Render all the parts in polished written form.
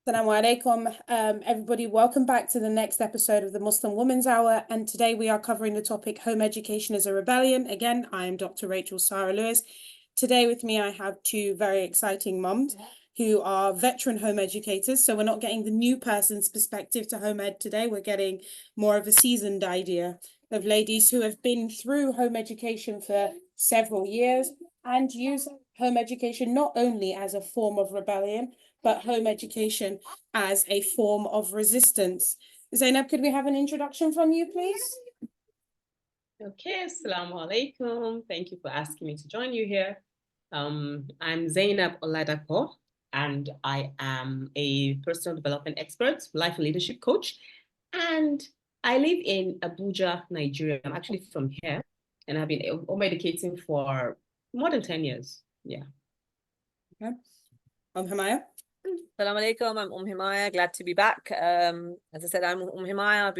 Assalamu alaikum, everybody. Welcome back to the next episode of the Muslim Women's Hour. And today we are covering the topic Home Education as a Rebellion. Again, I am Dr. Rachel Sara Lewis. Today with me, I have two very exciting mums who are veteran home educators. So we're not getting the new person's perspective to home ed today. We're getting more of a seasoned idea of ladies who have been through home education for several years and use home education not only as a form of rebellion, but home education as a form of resistance. Zainab, could we have an introduction from you, please? Okay, assalamu alaikum. Thank you for asking me to join you here. I'm Zainab Oladapo, and I am a personal development expert, life and leadership coach, and I live in Abuja, Nigeria. I'm actually from here, and I've been home educating for more than 10 years. Yeah. Okay. Himayah. Assalamu alaikum, I'm Himayah, glad to be back. As I said, I'm Himayah.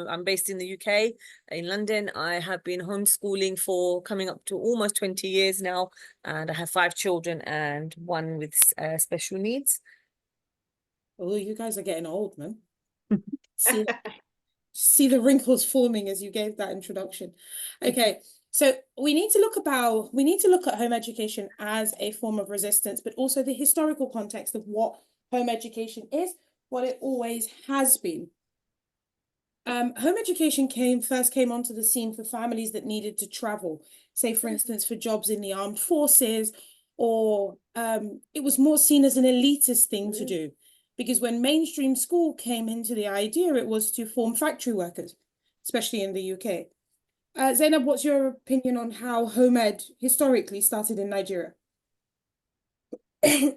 I'm based in the UK, in London. I have been homeschooling for coming up to almost 20 years now, and I have 5 children and one with special needs. Oh, you guys are getting old, man. See the wrinkles forming as you gave that introduction. Okay, so we need to look at home education as a form of resistance, but also the historical context of what home education is, what it always has been. Home education first came onto the scene for families that needed to travel, say for instance for jobs in the armed forces, or it was more seen as an elitist thing to do. Because when mainstream school came into the idea, it was to form factory workers, especially in the UK. Zainab, what's your opinion on how home ed historically started in Nigeria?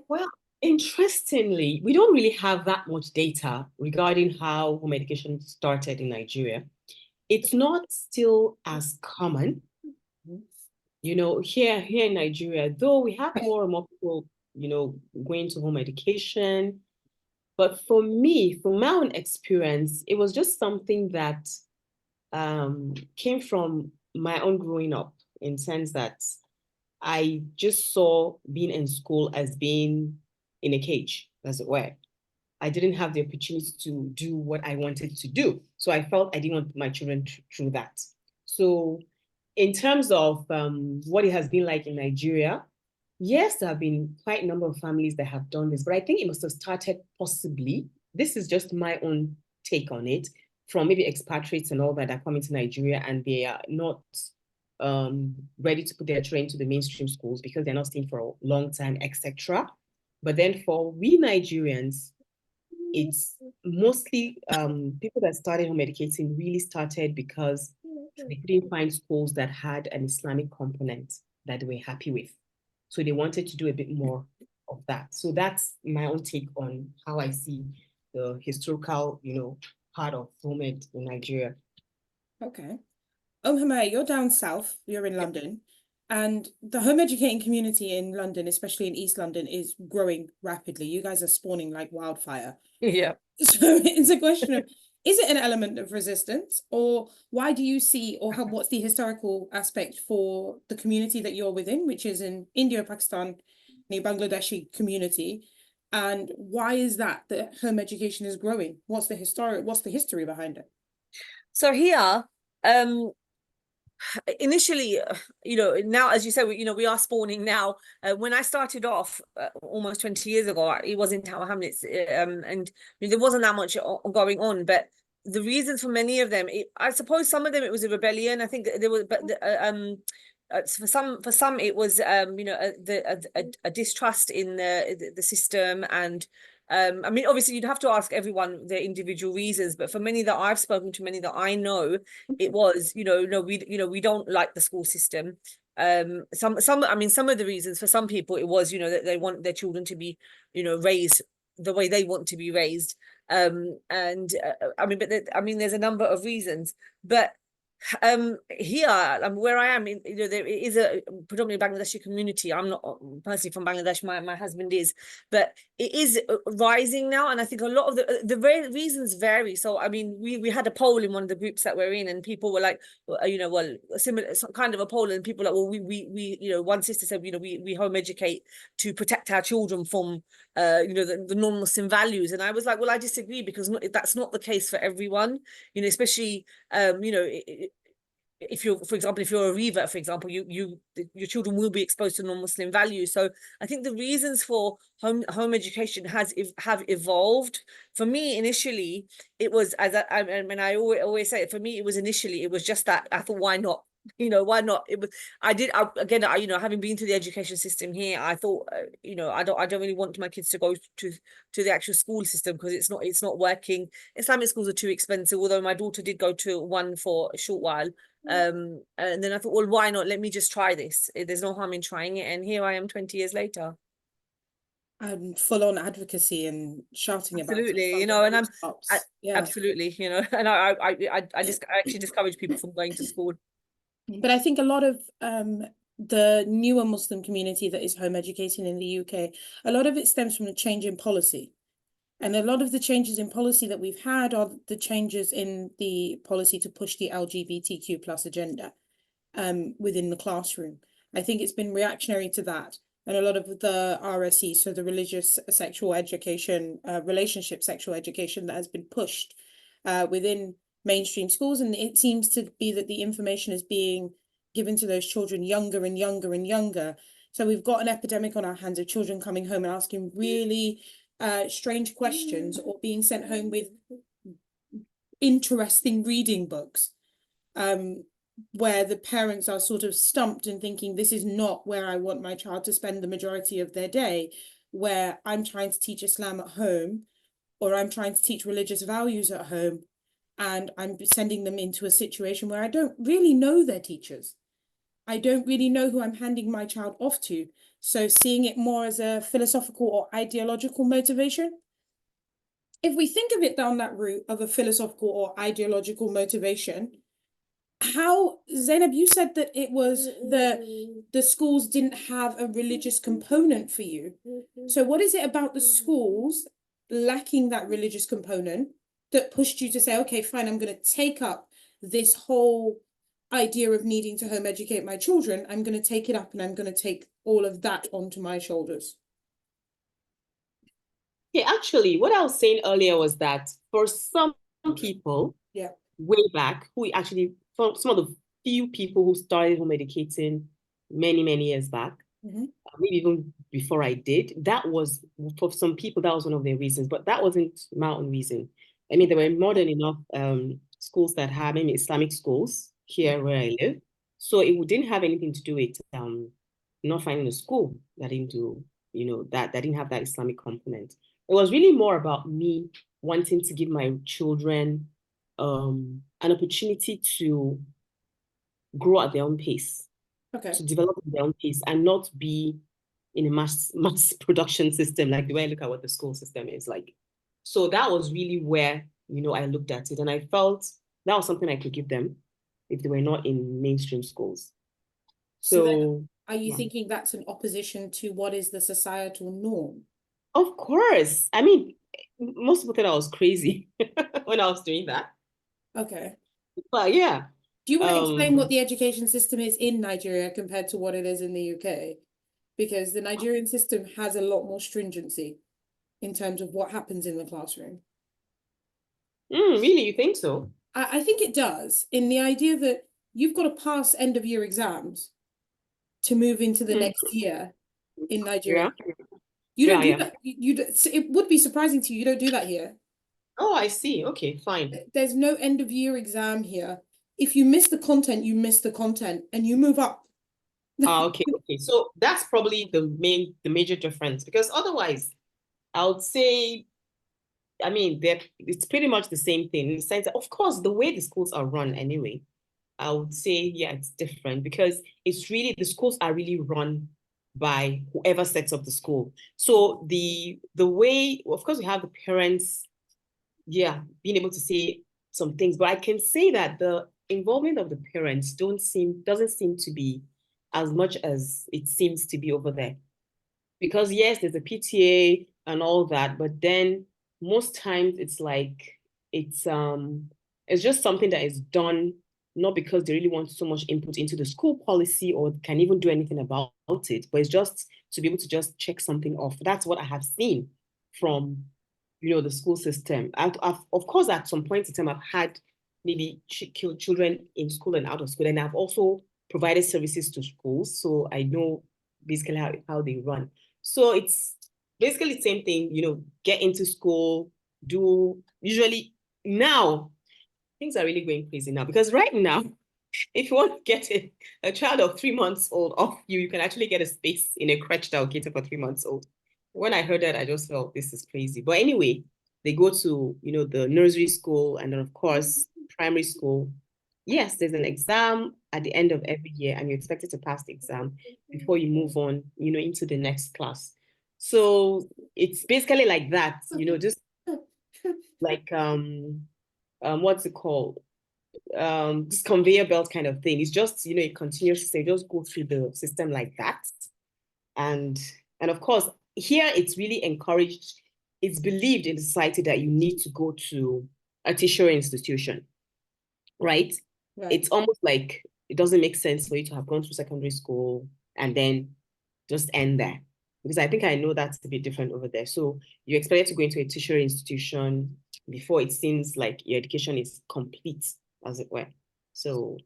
Well, interestingly, we don't really have that much data regarding how home education started in Nigeria. It's not still as common, here in Nigeria, though we have more and more people, going to home education. But for me, from my own experience, it was just something that came from my own growing up, in the sense that I just saw being in school as being in a cage, as it were. I didn't have the opportunity to do what I wanted to do. So I felt I didn't want my children through that. So in terms of what it has been like in Nigeria, yes, there have been quite a number of families that have done this, but I think it must have started possibly, this is just my own take on it, from maybe expatriates and all that are coming to Nigeria and they are not ready to put their children into the mainstream schools because they're not staying for a long time, etc. But then for we Nigerians, it's mostly people that started home educating really started because they couldn't find schools that had an Islamic component that they were happy with. So they wanted to do a bit more of that. So that's my own take on how I see the historical, part of home ed in Nigeria. Okay. Himayah, you're down south, you're in London, and the home educating community in London, especially in East London, is growing rapidly. You guys are spawning like wildfire. Yeah. So it's a question of, is it an element of resistance, or why do you see, or what's the historical aspect for the community that you're within, which is in India, Pakistan, the Bangladeshi community, and why is that home education is growing? What's the history behind it? So here, initially, now, as you said, we are spawning now. When I started off almost 20 years ago, it was in Tower Hamlets, and there wasn't that much going on. But the reasons for many of them, I suppose some of them it was a rebellion. I think there was, but for some it was a distrust in the system. And I mean, obviously you'd have to ask everyone their individual reasons, but for many that I've spoken to, many that I know, it was, no, we don't like the school system. Some of the reasons for some people, it was, that they want their children to be, raised the way they want to be raised. There's a number of reasons, but Here, where I am, there is a predominantly Bangladeshi community. I'm not personally from Bangladesh. My husband is, but it is rising now, and I think a lot of the reasons vary. So, I mean, we had a poll in one of the groups that we're in, and people were like, well, similar kind of a poll, and people were like, well, we one sister said, we home educate to protect our children from, the non-Muslim values, and I was like, well, I disagree, because that's not the case for everyone. Especially if you're, for example, if you're a revert, for example, your children will be exposed to non-Muslim values. So I think the reasons for home education have evolved. For me, initially, it was, I always say it, for me, it was just that I thought, why not? Why not? Having been through the education system here, I thought, I don't really want my kids to go to the actual school system, because it's not working. Islamic schools are too expensive, although my daughter did go to one for a short while. And then I thought, well, why not? Let me just try this. There's no harm in trying it. And here I am 20 years later. Full on advocacy and shouting Absolutely, about it. and yeah. Absolutely, and I actually discourage people from going to school. But I think a lot of the newer Muslim community that is home educating in the UK, a lot of it stems from a change in policy. And a lot of the changes in policy that we've had are the changes in the policy to push the LGBTQ plus agenda within the classroom. I think it's been reactionary to that. And a lot of the RSE, so the religious sexual education, relationship sexual education, that has been pushed within mainstream schools. And it seems to be that the information is being given to those children younger and younger and younger. So we've got an epidemic on our hands of children coming home and asking really strange questions, or being sent home with interesting reading books, where the parents are sort of stumped and thinking, this is not where I want my child to spend the majority of their day, where I'm trying to teach Islam at home, or I'm trying to teach religious values at home, and I'm sending them into a situation where I don't really know their teachers. I don't really know who I'm handing my child off to. So seeing it more as a philosophical or ideological motivation. If we think of it down that route of a philosophical or ideological motivation, how, Zainab, you said that it was the schools didn't have a religious component for you. So what is it about the schools lacking that religious component that pushed you to say, okay, fine, I'm going to take up this whole idea of needing to home educate my children. I'm going to take it up, and I'm going to take all of that onto my shoulders. Yeah, actually, what I was saying earlier was that for some people, way back, who actually, for some of the few people who started home educating many, many years back, maybe even before I did, that was, for some people, that was one of their reasons, but that wasn't my own reason. I mean, there were more than enough schools that had, maybe Islamic schools here where I live. So it didn't have anything to do with not finding a school that didn't do, that didn't have that Islamic component. It was really more about me wanting to give my children an opportunity to grow at their own pace, to develop at their own pace, and not be in a mass production system, like the way I look at what the school system is like. So that was really where, I looked at it, and I felt that was something I could give them if they were not in mainstream schools. So then, are you thinking that's an opposition to what is the societal norm? Of course. I mean, most people thought I was crazy when I was doing that. Okay. But yeah. Do you want to explain what the education system is in Nigeria compared to what it is in the UK? Because the Nigerian system has a lot more stringency in terms of what happens in the classroom. Really? You think so? I think it does, in the idea that you've got to pass end of year exams to move into the next year in Nigeria. Yeah. You don't do that. It would be surprising to you. You don't do that here. Oh, I see. Okay, fine. There's no end of year exam here. If you miss the content, you miss the content, and you move up. Okay. So that's probably the major difference, because otherwise, I would say, I mean, it's pretty much the same thing in the sense that, of course, the way the schools are run anyway, I would say, yeah, it's different, because it's really, the schools are really run by whoever sets up the school. So the way, of course, we have the parents, being able to say some things, but I can say that the involvement of the parents doesn't seem to be as much as it seems to be over there. Because yes, there's a PTA and all that, but then most times it's like it's just something that is done not because they really want so much input into the school policy or can even do anything about it, but it's just to be able to just check something off. That's what I have seen from the school system. I've of course at some point in time I've had maybe children in school and out of school, and I've also provided services to schools, so I know basically how they run. So it's basically the same thing, get into school, usually now, things are really going crazy now because right now, if you want to get a child of 3 months old off you can actually get a space in a crèche that will cater for 3 months old. When I heard that, I just felt this is crazy. But anyway, they go to, the nursery school and then of course, primary school. Yes, there's an exam at the end of every year and you're expected to pass the exam before you move on, into the next class. So it's basically like that, just like, what's it called? This conveyor belt kind of thing. It's just, a continuous system. You just go through the system like that. And of course, here it's really encouraged. It's believed in society that you need to go to a tertiary institution, right? It's almost like it doesn't make sense for you to have gone through secondary school and then just end there. Because I think I know that's a bit different over there. So you're expected to go into a tertiary institution before it seems like your education is complete, as it were. So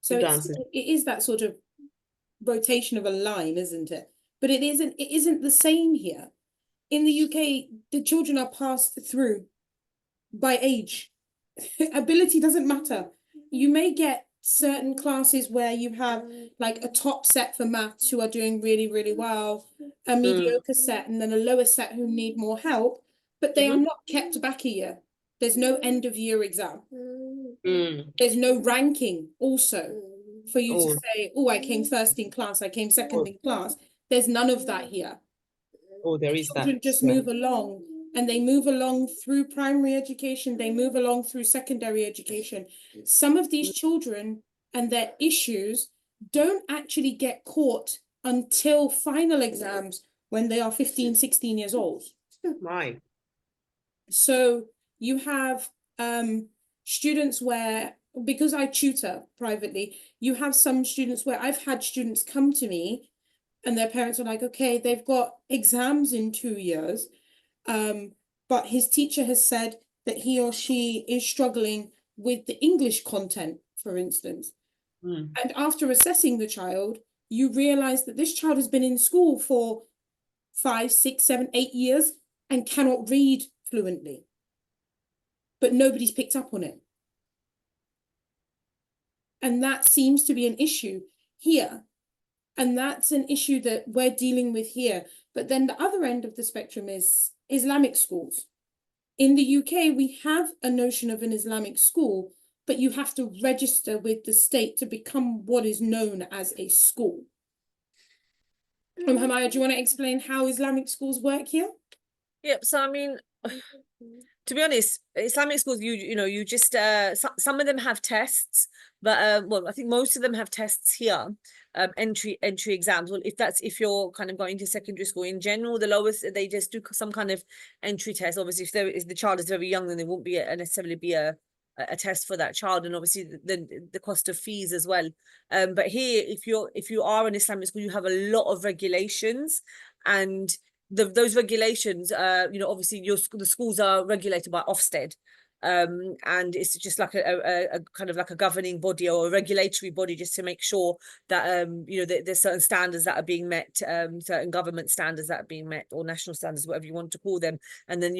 it is that sort of rotation of a line, isn't it? But it isn't the same here. In the UK, the children are passed through by age. Ability doesn't matter. You may get certain classes where you have like a top set for maths who are doing really, really well, a mediocre set, and then a lower set who need more help, but they are not kept back a year. There's no end of year exam. There's no ranking also for you to say, oh, I came first in class, I came second in class. There's none of that here. There is that. Children just move along, and they move along through primary education, they move along through secondary education. Some of these children and their issues don't actually get caught until final exams when they are 15, 16 years old. Right. So you have students where, because I tutor privately, you have some students where I've had students come to me and their parents are like, okay, they've got exams in 2 years, but his teacher has said that he or she is struggling with the English content, for instance. And after assessing the child, you realize that this child has been in school for 5, 6, 7, 8 years and cannot read fluently. But nobody's picked up on it. And that seems to be an issue here. And that's an issue that we're dealing with here. But then the other end of the spectrum is Islamic schools. In the UK, we have a notion of an Islamic school, but you have to register with the state to become what is known as a school. Umm Himayah, do you want to explain how Islamic schools work here? Yep. So, I mean, to be honest, Islamic schools, you just, some of them have tests, but well, I think most of them have tests here, entry exams. Well, if you're kind of going to secondary school in general, the lowest, they just do some kind of entry test. Obviously, if the child is very young, then there won't be necessarily be a test for that child, and obviously the cost of fees as well. But here, if you are in Islamic school, you have a lot of regulations, and those regulations, obviously the schools are regulated by Ofsted, and it's just like a kind of like a governing body or a regulatory body, just to make sure that there's certain standards that are being met, certain government standards that are being met, or national standards, whatever you want to call them. And then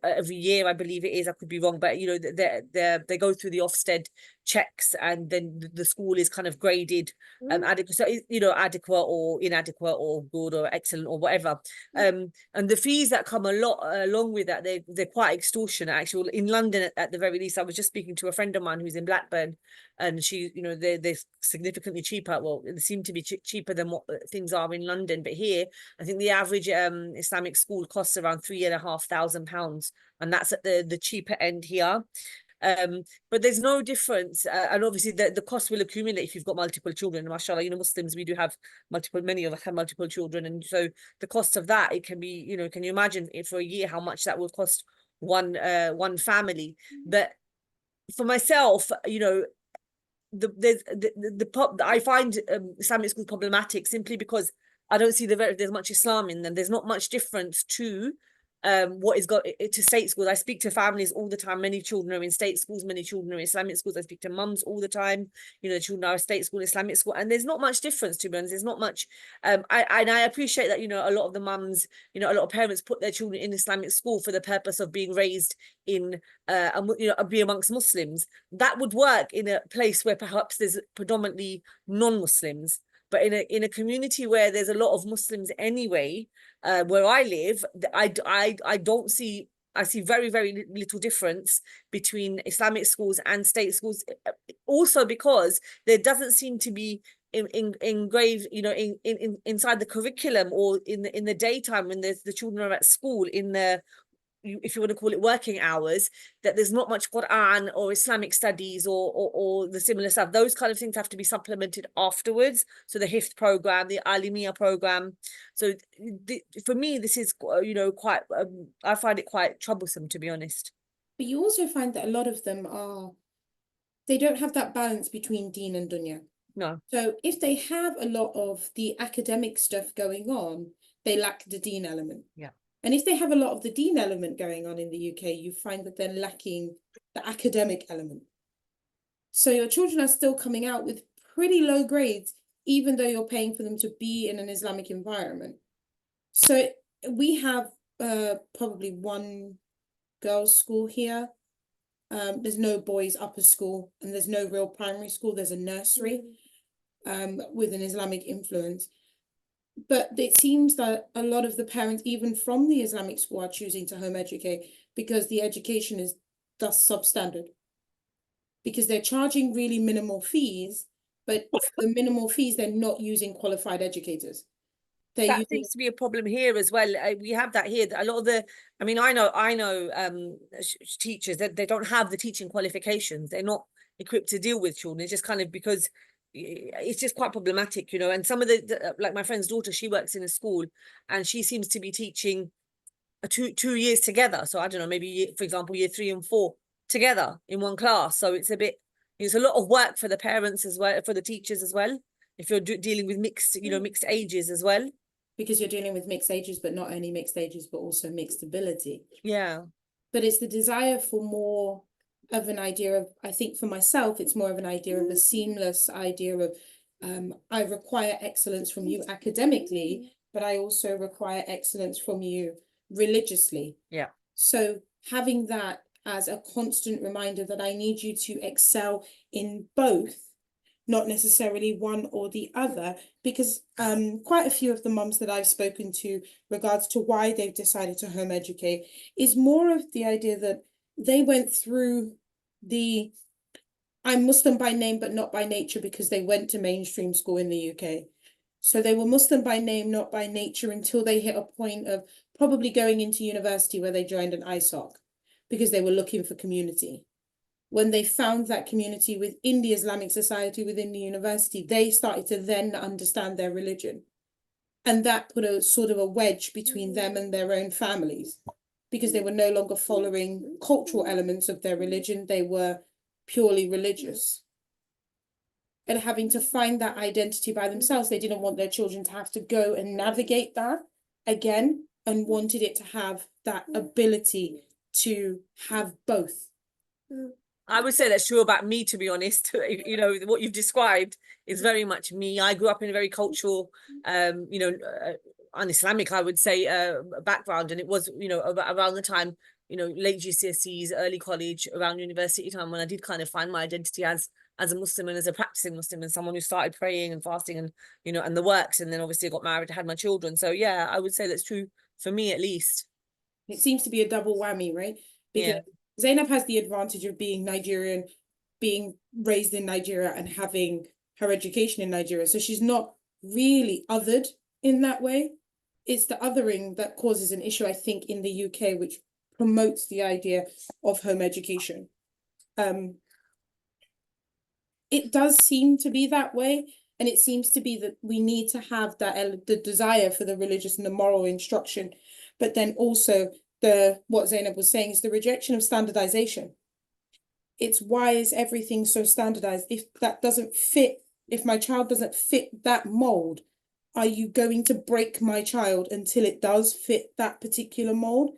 every year, I believe it is, I could be wrong, but they go through the Ofsted checks, and then the school is kind of graded adequate, so adequate or inadequate or good or excellent or whatever. And the fees that come along with that, they're quite extortionate. Actually, in London, at the very least, I was just speaking to a friend of mine who's in Blackburn, and she, they're significantly cheaper. Well, they seem to be cheaper than what things are in London. But here, I think the average Islamic school costs around £3,500, and that's at the cheaper end here. But there's no difference, and obviously the cost will accumulate if you've got multiple children. Mashallah, you know, Muslims, we do have many of us have multiple children, and so the cost of that, it can be, you know, can you imagine if for a year how much that will cost one family? But for myself, you know, I find Islamic schools problematic simply because I don't see there's much Islam in them. There's not much difference to what is got to state schools. I speak to families all the time. Many children are in state schools, many children are in Islamic schools. I speak to mums all the time. You know, children are in state school, Islamic school, and there's not much difference, to be honest. There's not much. I appreciate that, you know, a lot of the mums, you know, a lot of parents put their children in Islamic school for the purpose of being raised in you know, be amongst Muslims. That would work in a place where perhaps there's predominantly non-Muslims. But in a community where there's a lot of Muslims anyway, where I live, I don't see, I see very little difference between Islamic schools and state schools. Also because there doesn't seem to be engraved, you know, inside the curriculum or in the daytime when the children are at school, in the, if you want to call it working hours, that there's not much Quran or Islamic studies or the similar stuff. Those kind of things have to be supplemented afterwards. So the Hifth program, the Alimiyah program. So for me, this is, you know, quite, I find it quite troublesome, to be honest. But you also find that a lot of them they don't have that balance between deen and dunya. No. So if they have a lot of the academic stuff going on, they lack the deen element. Yeah. And if they have a lot of the deen element going on in the UK, you find that they're lacking the academic element. So your children are still coming out with pretty low grades, even though you're paying for them to be in an Islamic environment. So we have probably one girls' school here. There's no boys' upper school, and there's no real primary school. There's a nursery with an Islamic influence. But it seems that a lot of the parents, even from the Islamic school, are choosing to home educate because the education is thus substandard. Because they're charging really minimal fees, but for the minimal fees, they're not using qualified educators. That seems to be a problem here as well. We have that here. A lot of the, I mean, I know teachers that they don't have the teaching qualifications. They're not equipped to deal with children. It's just kind of because it's just quite problematic, you know. And some of the like my friend's daughter, she works in a school and she seems to be teaching two years together. So I don't know, maybe for example, year 3 and 4 together in one class. So it's a lot of work for the parents as well, for the teachers as well, if you're dealing with mixed, you know, mixed ages as well. Because you're dealing with mixed ages, but not only mixed ages, but also mixed ability. Yeah. But it's the desire for more of an idea of, I think for myself, it's more of an idea of a seamless idea of, I require excellence from you academically, but I also require excellence from you religiously. Yeah. So having that as a constant reminder that I need you to excel in both, not necessarily one or the other, because quite a few of the mums that I've spoken to regards to why they've decided to home educate is more of the idea that they went through the I'm Muslim by name but not by nature because they went to mainstream school in the UK. So they were Muslim by name, not by nature, until they hit a point of probably going into university where they joined an ISOC because they were looking for community. When they found that community within the Islamic society, within the university, they started to then understand their religion. And that put a sort of a wedge between them and their own families, because they were no longer following cultural elements of their religion. They were purely religious. And having to find that identity by themselves, they didn't want their children to have to go and navigate that again, and wanted it to have that ability to have both. I would say that's true about me, to be honest. You know, what you've described is very much me. I grew up in a very cultural, you know, un-Islamic, I would say, background. And it was, you know, around the time, you know, late GCSEs, early college, around university time, when I did kind of find my identity as a Muslim and as a practicing Muslim and someone who started praying and fasting and, you know, and the works. And then obviously I got married, had my children. So yeah, I would say that's true for me, at least. It seems to be a double whammy, right? Because yeah. Zainab has the advantage of being Nigerian, being raised in Nigeria and having her education in Nigeria. So she's not really othered in that way. It's the othering that causes an issue, I think, in the UK, which promotes the idea of home education. It does seem to be that way. And it seems to be that we need to have that the desire for the religious and the moral instruction, but then also what Zainab was saying is the rejection of standardization. It's why is everything so standardized? If that doesn't fit, if my child doesn't fit that mold, are you going to break my child until it does fit that particular mold?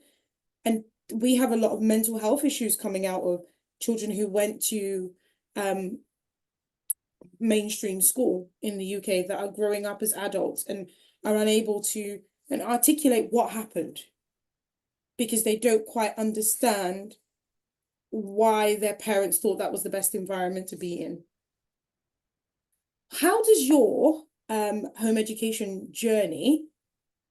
And we have a lot of mental health issues coming out of children who went to mainstream school in the UK that are growing up as adults and are unable to articulate what happened because they don't quite understand why their parents thought that was the best environment to be in. How does your home education journey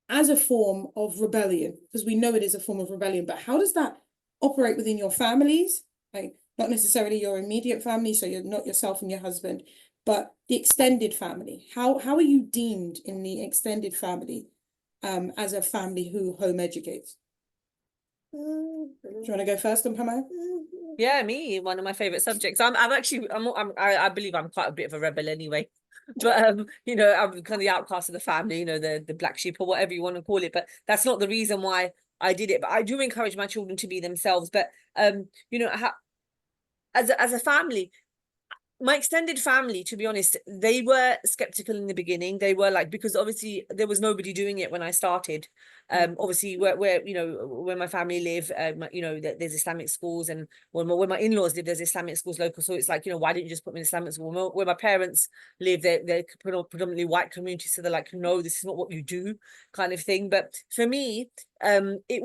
as a form of rebellion, because we know it is a form of rebellion, but how does that operate within your families? Like, not necessarily your immediate family, so you're not yourself and your husband, but the extended family. How are you deemed in the extended family as a family who home educates? Do you want to go first, Umm Himayah? Yeah, me, one of my favorite subjects. I believe I'm quite a bit of a rebel anyway. But you know, I'm kind of the outcast of the family, you know, the black sheep or whatever you want to call it. But that's not the reason why I did it. But I do encourage my children to be themselves. But you know, as a family, my extended family, to be honest, they were skeptical in the beginning. They were like, because obviously there was nobody doing it when I started. Obviously where you know, where my family live, you know, there's Islamic schools, and where my in-laws live, there's Islamic schools local. So it's like, you know, why didn't you just put me in Islamic school? Where my parents live, they're predominantly white community, so they're like, no, this is not what you do, kind of thing. But for me, it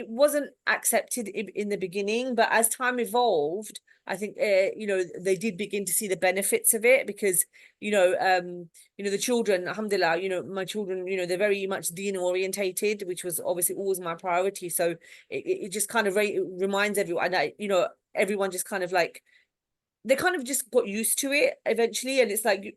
wasn't accepted in the beginning, but as time evolved, I think you know, they did begin to see the benefits of it, because you know, the children, alhamdulillah, you know, my children, you know, they're very much deen orientated, which was obviously always my priority. So it just kind of reminds everyone that, you know, everyone just kind of like, they kind of just got used to it eventually. And it's like,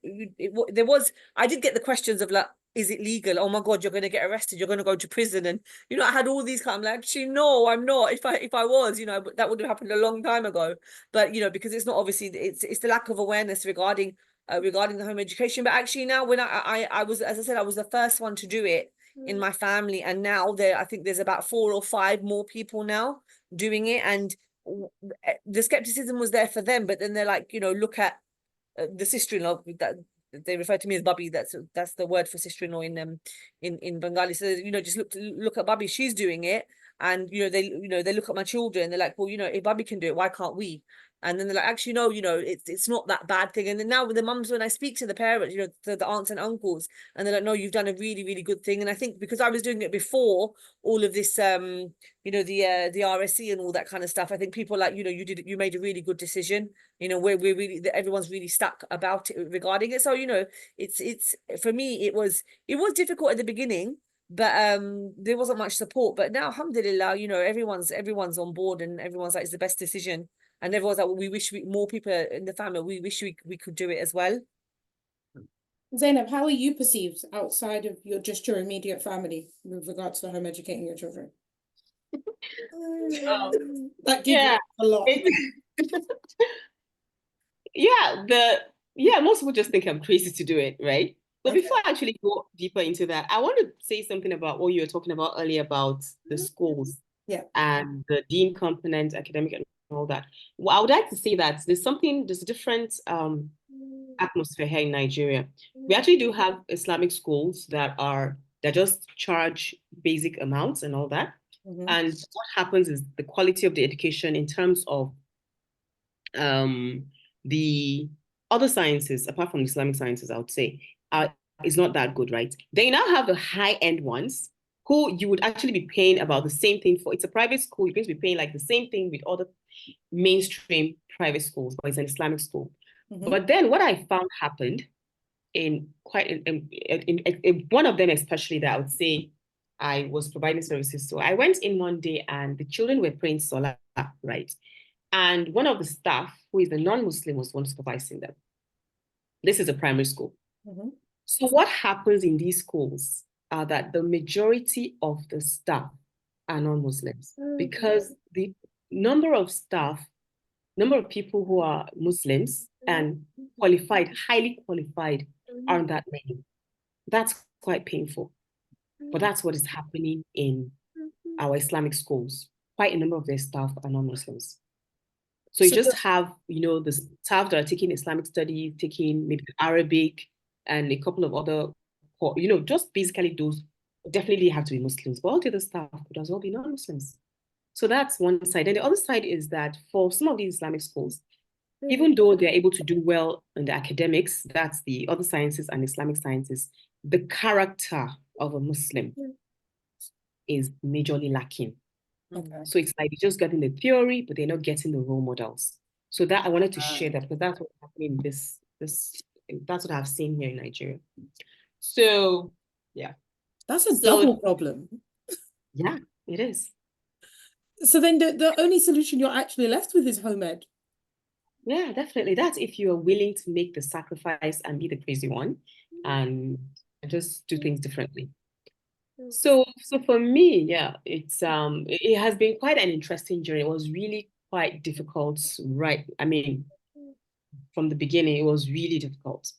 I did get the questions of like, is it legal? Oh my God, you're going to get arrested. You're going to go to prison. And, you know, I had all these kind of like, actually, no, I'm not. If I was, you know, but that would have happened a long time ago. But, you know, because it's not obviously, it's the lack of awareness regarding the home education. But actually now, when I was, as I said, I was the first one to do it in my family. And now I think there's about 4 or 5 more people now doing it. And the skepticism was there for them, but then they're like, you know, look at the sister-in-law that they refer to me as Bubby. That's the word for sister-in-law in Bengali. So, you know, just look at Bubby, she's doing it. And you know, they look at my children, they're like, well, you know, if Bubby can do it, why can't we? And then they're like, actually, no, you know, it's not that bad thing. And then now with the mums, when I speak to the parents, you know, the aunts and uncles, and they're like, no, you've done a really, really good thing. And I think because I was doing it before all of this, you know, the RSE and all that kind of stuff, I think people are like, you know, you made a really good decision. You know, we're really, everyone's really stuck about it regarding it. So, you know, it's for me, it was difficult at the beginning, but there wasn't much support. But now, alhamdulillah, you know, everyone's on board, and everyone's like, it's the best decision. And everyone's like, well, we wish more people in the family, we wish we could do it as well. Zainab, how are you perceived outside of your immediate family with regards to home educating your children? That gives you a lot. Most people just think I'm crazy to do it, right? But before I actually go deeper into that, I want to say something about what you were talking about earlier about the schools and the dean component, academic and all that. Well, I would like to say that there's a different atmosphere here in Nigeria. We actually do have Islamic schools that just charge basic amounts and all that. And what happens is the quality of the education in terms of the other sciences, apart from Islamic sciences, I would say, is not that good, right? They now have the high-end ones who you would actually be paying about the same thing for. It's a private school. You're going to be paying like the same thing with other mainstream private schools, but it's an Islamic school. But then what I found happened in one of them, especially, that I would say I was providing services to. I went in one day and the children were praying Salah, right? And one of the staff, who is a non-Muslim, was one supervising them. This is a primary school. So what happens in these schools are that the majority of the staff are non-Muslims, because the number of staff, number of people who are Muslims and qualified, highly qualified, aren't that many. That's quite painful. But that's what is happening in our Islamic schools. Quite a number of their staff are non-Muslims. So you just have, the staff that are taking Islamic studies, taking maybe Arabic and a couple of other, just basically those definitely have to be Muslims, but all the other staff could as well be non-Muslims. So that's one side. And the other side is that for some of these Islamic schools, even though they're able to do well in the academics, that's the other sciences and Islamic sciences, the character of a Muslim is majorly lacking. Okay. So it's like they're just getting the theory, but they're not getting the role models. So that I wanted to share that because that's what's happening that's what I've seen here in Nigeria. So yeah. That's a double problem. Yeah, it is. So then the only solution you're actually left with is home ed. Yeah, definitely. That's if you are willing to make the sacrifice and be the crazy one and just do things differently. So for me, yeah, it has been quite an interesting journey. It was really quite difficult, right? I mean, from the beginning, it was really difficult.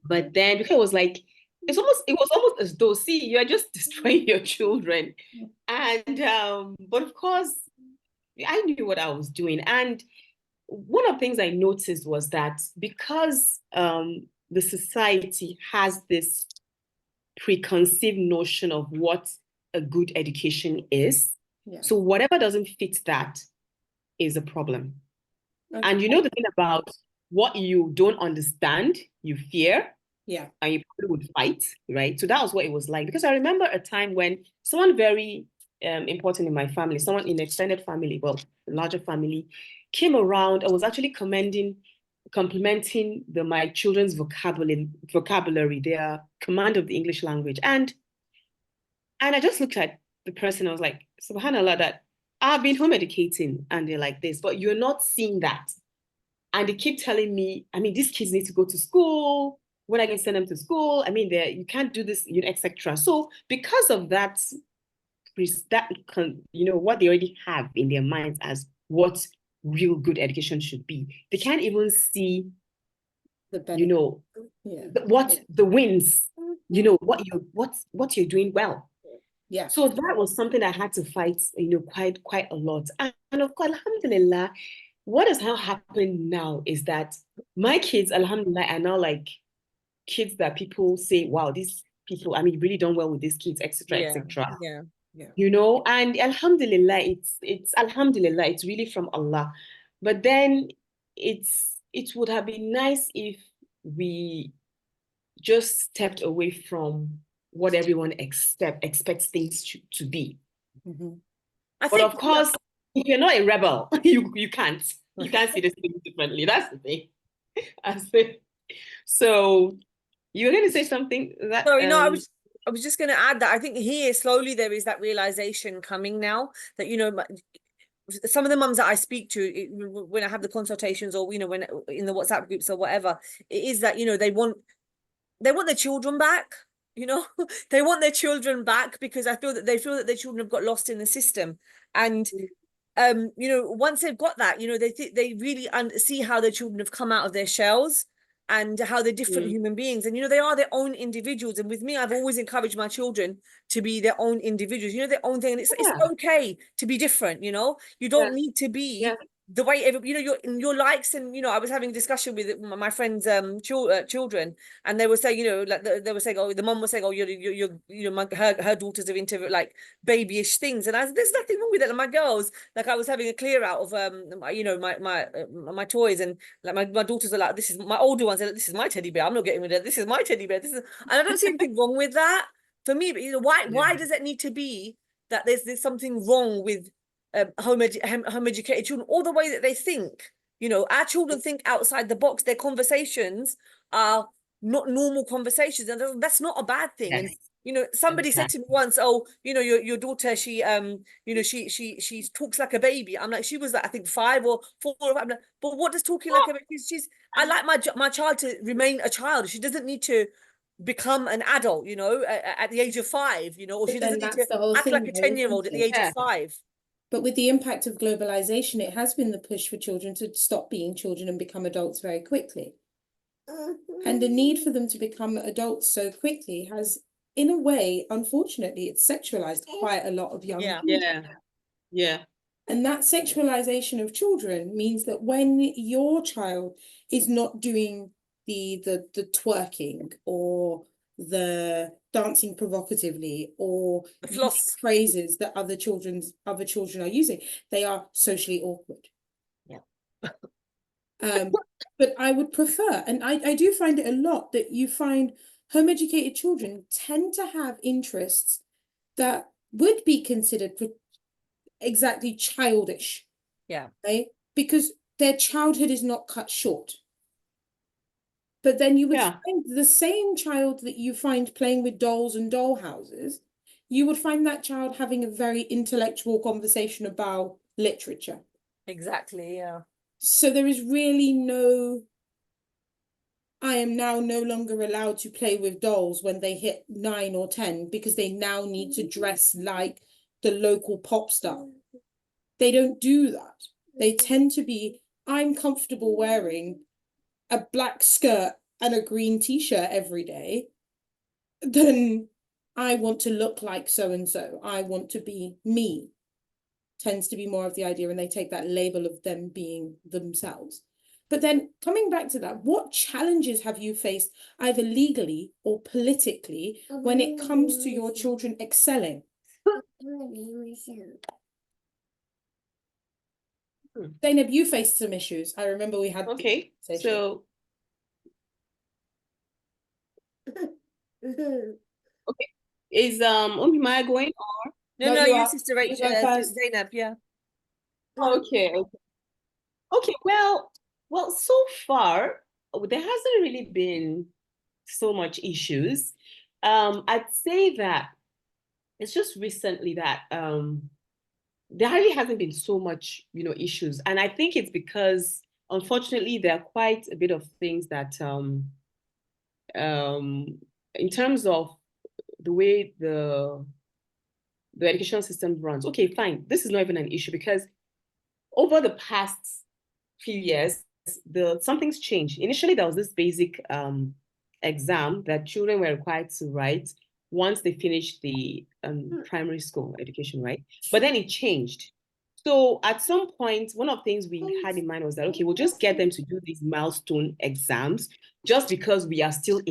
But then because it was almost as though, see, you're just destroying your children. And but of course, I knew what I was doing. And one of the things I noticed was that because the society has this preconceived notion of what a good education is. Yeah. So whatever doesn't fit that is a problem. Okay. And the thing about what you don't understand, you fear. Yeah. And you probably would fight, right? So that was what it was like. Because I remember a time when someone very important in my family, someone in extended family, well, larger family, came around and was actually complimenting my children's vocabulary, their command of the English language. And I just looked at the person, I was like, subhanAllah, that I've been home educating and they're like this, but you're not seeing that. And they keep telling me, I mean, these kids need to go to school. When I can send them to school, I mean, you can't do this, etc. So because of that, what they already have in their minds as what real good education should be, they can't even see the the wins, what you're doing well. Yeah. So that was something I had to fight, quite a lot. And of course, alhamdulillah, what has now happened now is that my kids, alhamdulillah, are now like kids that people say, wow, these people, I mean, really done well with these kids, etc., etc. Yeah. And alhamdulillah, it's really from Allah. But then it would have been nice if we just stepped away from what everyone expects things to be. Mm-hmm. But of course, if you're not a rebel, you can't see this thing differently. That's the thing. So you were going to say something that sorry, no, I was just going to add that I think here slowly there is that realization coming now that some of the mums that I speak to when I have the consultations or when in the WhatsApp groups or whatever, it is that they want their children back. They want their children back because they feel that their children have got lost in the system. And once they've got that, they really see how their children have come out of their shells and how they're different human beings. And they are their own individuals. And with me, I've always encouraged my children to be their own individuals, their own thing. And it's okay to be different. You don't need to be the way your likes. And I was having a discussion with my friends' children, and they were saying, like they were saying, oh, the mum was saying, oh, her daughters are into like babyish things, and I said, there's nothing wrong with it. And my girls, like I was having a clear out of my toys, and like my daughters are like, this is my older ones, like, this is my teddy bear, I'm not getting rid of it. This is my teddy bear. And I don't see anything wrong with that for me. But why does it need to be that there's something wrong with home educated children, all the way that they think? Our children think outside the box. Their conversations are not normal conversations, and that's not a bad thing. Yes. And somebody said to me once, oh, your daughter, she she talks like a baby. I'm like, she was like, I think 5 or 4 or 5. I'm like, but what does talking like a baby? I like my child to remain a child. She doesn't need to become an adult, at the age of 5, or she doesn't need to act like a 10-year-old at the age of 5. But with the impact of globalization, it has been the push for children to stop being children and become adults very quickly. And the need for them to become adults so quickly has, in a way, unfortunately, it's sexualized quite a lot of young Yeah. people. Yeah. And that sexualization of children means that when your child is not doing the twerking or the dancing provocatively or The the floss. phrases that other children are using, they are socially awkward. Yeah. But I would prefer, and I do find it a lot, that you find home educated children tend to have interests that would be considered exactly childish. Yeah. Right? Because their childhood is not cut short. But then you would find the same child that you find playing with dolls and doll houses, you would find that child having a very intellectual conversation about literature. Exactly. Yeah. So there is really no, I am now no longer allowed to play with dolls when they hit 9 or 10 because they now need to dress like the local pop star. They don't do that. They tend to be, I'm comfortable wearing a black skirt and a green t-shirt every day, then I want to look like so and so. I want to be me. Tends to be more of the idea, and they take that label of them being themselves. But then coming back to that, what challenges have you faced either legally or politically when it comes to your children excelling? Zainab, you faced some issues. I remember we had Okay, so okay, is Umm Himayah going? No, you you are. sister You Rachel, go first. Zainab, yeah. Okay. Okay, well, so far there hasn't really been so much issues. I'd say that it's just recently that there really hasn't been so much, issues. And I think it's because unfortunately there are quite a bit of things that in terms of the way the education system runs. Okay, fine. This is not even an issue because over the past few years, something's changed. Initially, there was this basic exam that children were required to write once they finished the primary school education, right? But then it changed. So at some point, one of the things we had in mind was that, okay, we'll just get them to do these milestone exams just because we still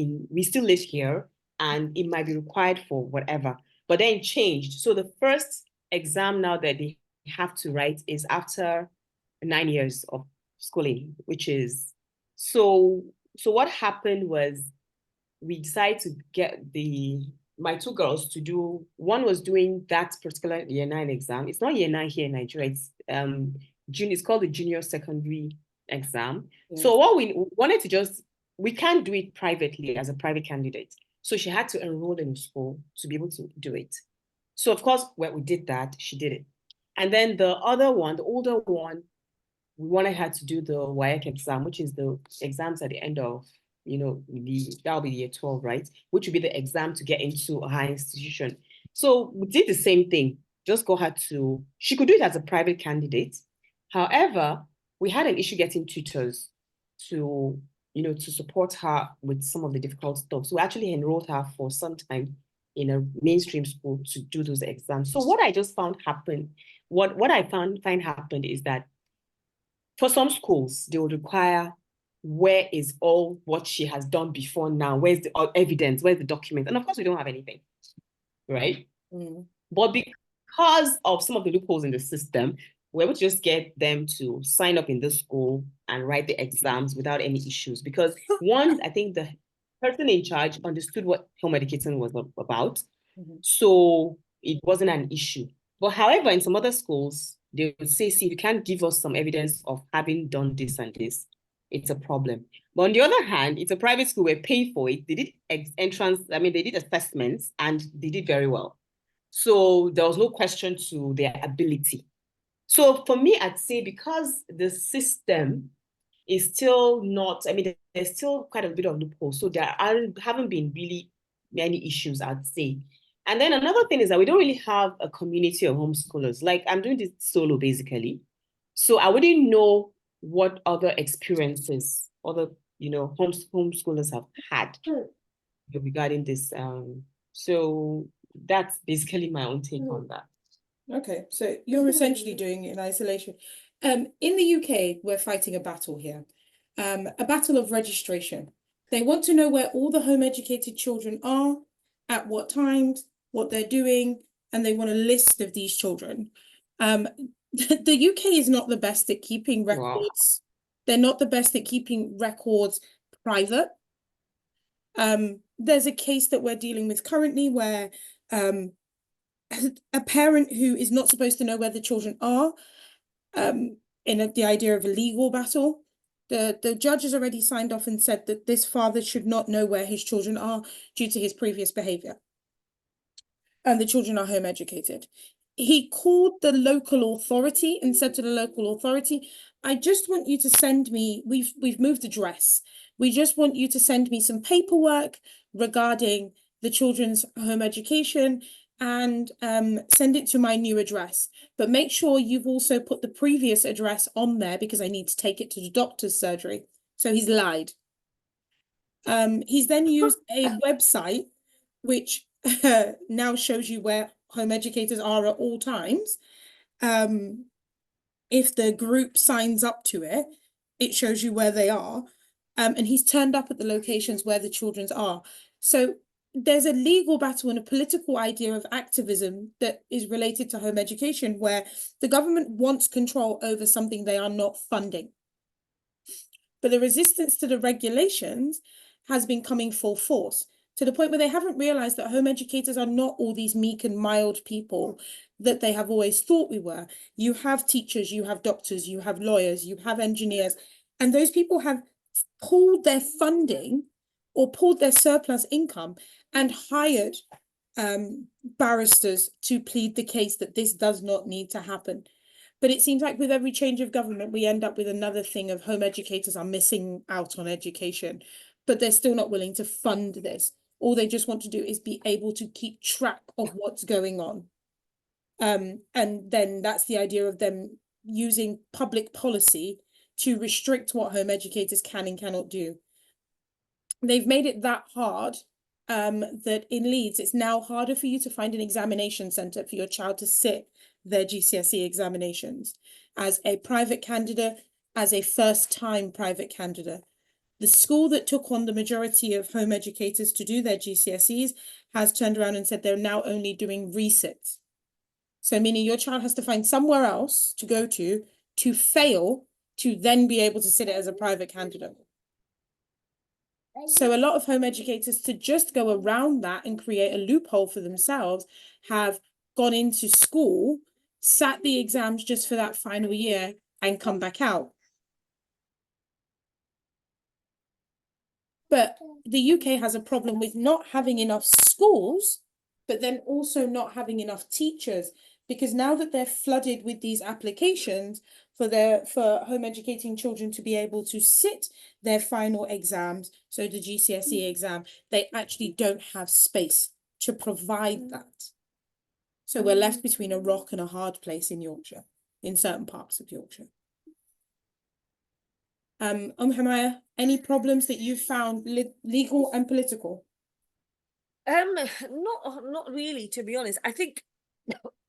live here and it might be required for whatever. But then it changed. So the first exam now that they have to write is after 9 years of schooling, which is so what happened was we decided to get my two girls to do, one was doing that particular year 9 exam. It's not year 9 here in Nigeria, it's junior, it's called the junior secondary exam. Yes. So what we wanted to we can't do it privately as a private candidate. So she had to enroll in school to be able to do it. So of course, when we did that, she did it. And then the other one, the older one, we wanted her to do the WAEC exam, which is the exams at the end of, that'll be year 12, right? Which would be the exam to get into a higher institution. So we did the same thing, just got her she could do it as a private candidate. However, we had an issue getting tutors to support her with some of the difficult stuff. So we actually enrolled her for some time in a mainstream school to do those exams. So what I just found happened, what I find happened is that for some schools, they would require where is all what she has done before now? Where's the evidence? Where's the document? And of course, we don't have anything, right? Mm. But because of some of the loopholes in the system, we're able to just get them to sign up in the school and write the exams without any issues. Because one, I think the person in charge understood what home education was about. Mm-hmm. So it wasn't an issue. But however, in some other schools, they would say, see, if you can't give us some evidence of having done this and this, it's a problem. But on the other hand, it's a private school, we're paying for it. They did they did assessments and they did very well. So there was no question to their ability. So for me, I'd say because the system is still not, there's still quite a bit of loophole. So haven't been really many issues, I'd say. And then another thing is that we don't really have a community of homeschoolers. Like I'm doing this solo basically. So I wouldn't know what other experiences other, homeschoolers have had regarding this. So that's basically my own take on that. Okay, so you're essentially doing it in isolation. In the UK, we're fighting a battle here, a battle of registration. They want to know where all the home educated children are, at what times, what they're doing, and they want a list of these children. The UK is not the best at keeping records. They're not the best at keeping records private. There's a case that we're dealing with currently where a parent who is not supposed to know where the children are, the idea of a legal battle. The judge has already signed off and said that this father should not know where his children are due to his previous behavior. And the children are home educated. He called the local authority and said to the local authority, I just want you to send me, we've moved address. We just want you to send me some paperwork regarding the children's home education and send it to my new address. But make sure you've also put the previous address on there because I need to take it to the doctor's surgery. So he's lied. He's then used a website which now shows you where home educators are at all times. If the group signs up to it, it shows you where they are. And he's turned up at the locations where the children's are. So there's a legal battle and a political idea of activism that is related to home education, where the government wants control over something they are not funding. But the resistance to the regulations has been coming full force, to the point where they haven't realized that home educators are not all these meek and mild people that they have always thought we were. You have teachers, you have doctors, you have lawyers, you have engineers, and those people have pulled their funding or pulled their surplus income and hired barristers to plead the case that this does not need to happen. But it seems like with every change of government, we end up with another thing of home educators are missing out on education, but they're still not willing to fund this. All they just want to do is be able to keep track of what's going on. And then that's the idea of them using public policy to restrict what home educators can and cannot do. They've made it that hard that in Leeds, it's now harder for you to find an examination centre for your child to sit their GCSE examinations as a private candidate, as a first-time private candidate. The school that took on the majority of home educators to do their GCSEs has turned around and said they're now only doing resits. So meaning your child has to find somewhere else to go to fail, to then be able to sit it as a private candidate. So a lot of home educators, to just go around that and create a loophole for themselves, have gone into school, sat the exams just for that final year and come back out. But the UK has a problem with not having enough schools, but then also not having enough teachers, because now that they're flooded with these applications for home educating children to be able to sit their final exams, so the GCSE exam, they actually don't have space to provide that. So we're left between a rock and a hard place in Yorkshire, in certain parts of Yorkshire. Umm Himayah, any problems that you've found legal and political? Not really, to be honest. I think